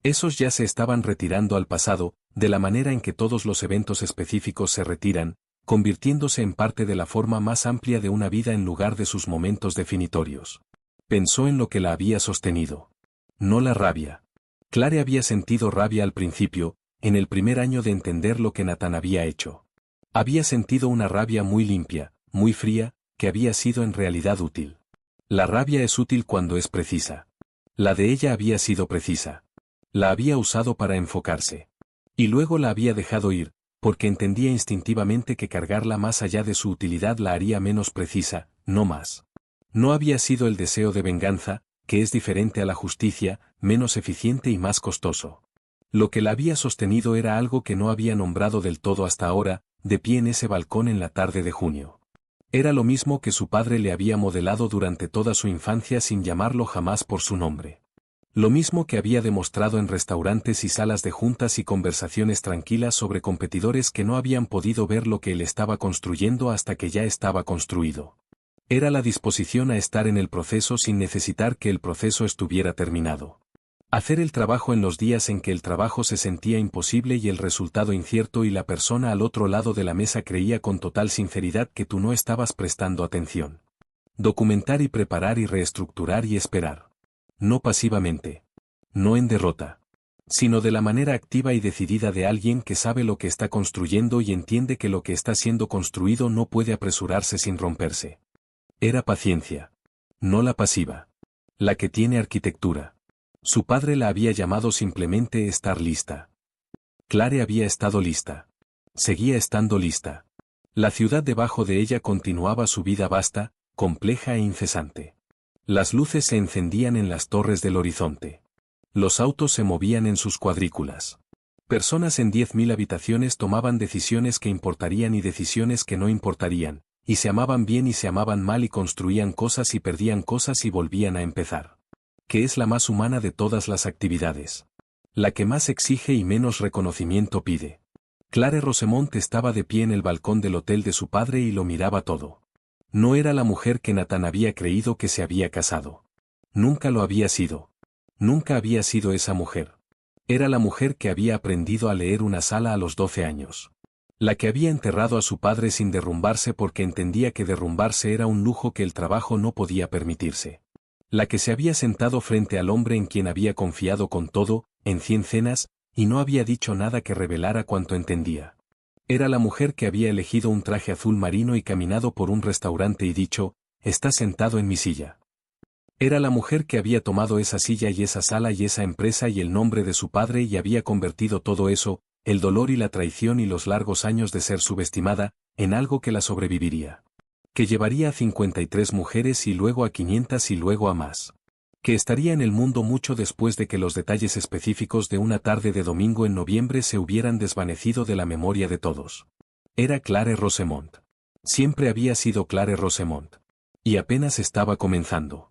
S1: Esos ya se estaban retirando al pasado, de la manera en que todos los eventos específicos se retiran, convirtiéndose en parte de la forma más amplia de una vida en lugar de sus momentos definitorios. Pensó en lo que la había sostenido. No la rabia. Clare había sentido rabia al principio, en el primer año de entender lo que Natán había hecho. Había sentido una rabia muy limpia, muy fría, que había sido en realidad útil. La rabia es útil cuando es precisa. La de ella había sido precisa. La había usado para enfocarse. Y luego la había dejado ir, porque entendía instintivamente que cargarla más allá de su utilidad la haría menos precisa, no más. No había sido el deseo de venganza, que es diferente a la justicia, menos eficiente y más costoso. Lo que la había sostenido era algo que no había nombrado del todo hasta ahora, de pie en ese balcón en la tarde de junio. Era lo mismo que su padre le había modelado durante toda su infancia sin llamarlo jamás por su nombre. Lo mismo que había demostrado en restaurantes y salas de juntas y conversaciones tranquilas sobre competidores que no habían podido ver lo que él estaba construyendo hasta que ya estaba construido. Era la disposición a estar en el proceso sin necesitar que el proceso estuviera terminado. Hacer el trabajo en los días en que el trabajo se sentía imposible y el resultado incierto y la persona al otro lado de la mesa creía con total sinceridad que tú no estabas prestando atención. Documentar y preparar y reestructurar y esperar. No pasivamente. No en derrota. Sino de la manera activa y decidida de alguien que sabe lo que está construyendo y entiende que lo que está siendo construido no puede apresurarse sin romperse. Era paciencia. No la pasiva. La que tiene arquitectura. Su padre la había llamado simplemente estar lista. Clare había estado lista. Seguía estando lista. La ciudad debajo de ella continuaba su vida vasta, compleja e incesante. Las luces se encendían en las torres del horizonte. Los autos se movían en sus cuadrículas. Personas en 10.000 habitaciones tomaban decisiones que importarían y decisiones que no importarían, y se amaban bien y se amaban mal y construían cosas y perdían cosas y volvían a empezar. Que es la más humana de todas las actividades. La que más exige y menos reconocimiento pide. Clare Rosemont estaba de pie en el balcón del hotel de su padre y lo miraba todo. No era la mujer que Natán había creído que se había casado. Nunca lo había sido. Nunca había sido esa mujer. Era la mujer que había aprendido a leer una sala a los 12 años. La que había enterrado a su padre sin derrumbarse porque entendía que derrumbarse era un lujo que el trabajo no podía permitirse. La que se había sentado frente al hombre en quien había confiado con todo, en 100 cenas, y no había dicho nada que revelara cuanto entendía. Era la mujer que había elegido un traje azul marino y caminado por un restaurante y dicho, «Estás sentado en mi silla». Era la mujer que había tomado esa silla y esa sala y esa empresa y el nombre de su padre y había convertido todo eso, el dolor y la traición y los largos años de ser subestimada, en algo que la sobreviviría. Que llevaría a 53 mujeres y luego a 500 y luego a más. Que estaría en el mundo mucho después de que los detalles específicos de una tarde de domingo en noviembre se hubieran desvanecido de la memoria de todos. Era Clare Rosemont. Siempre había sido Clare Rosemont. Y apenas estaba comenzando.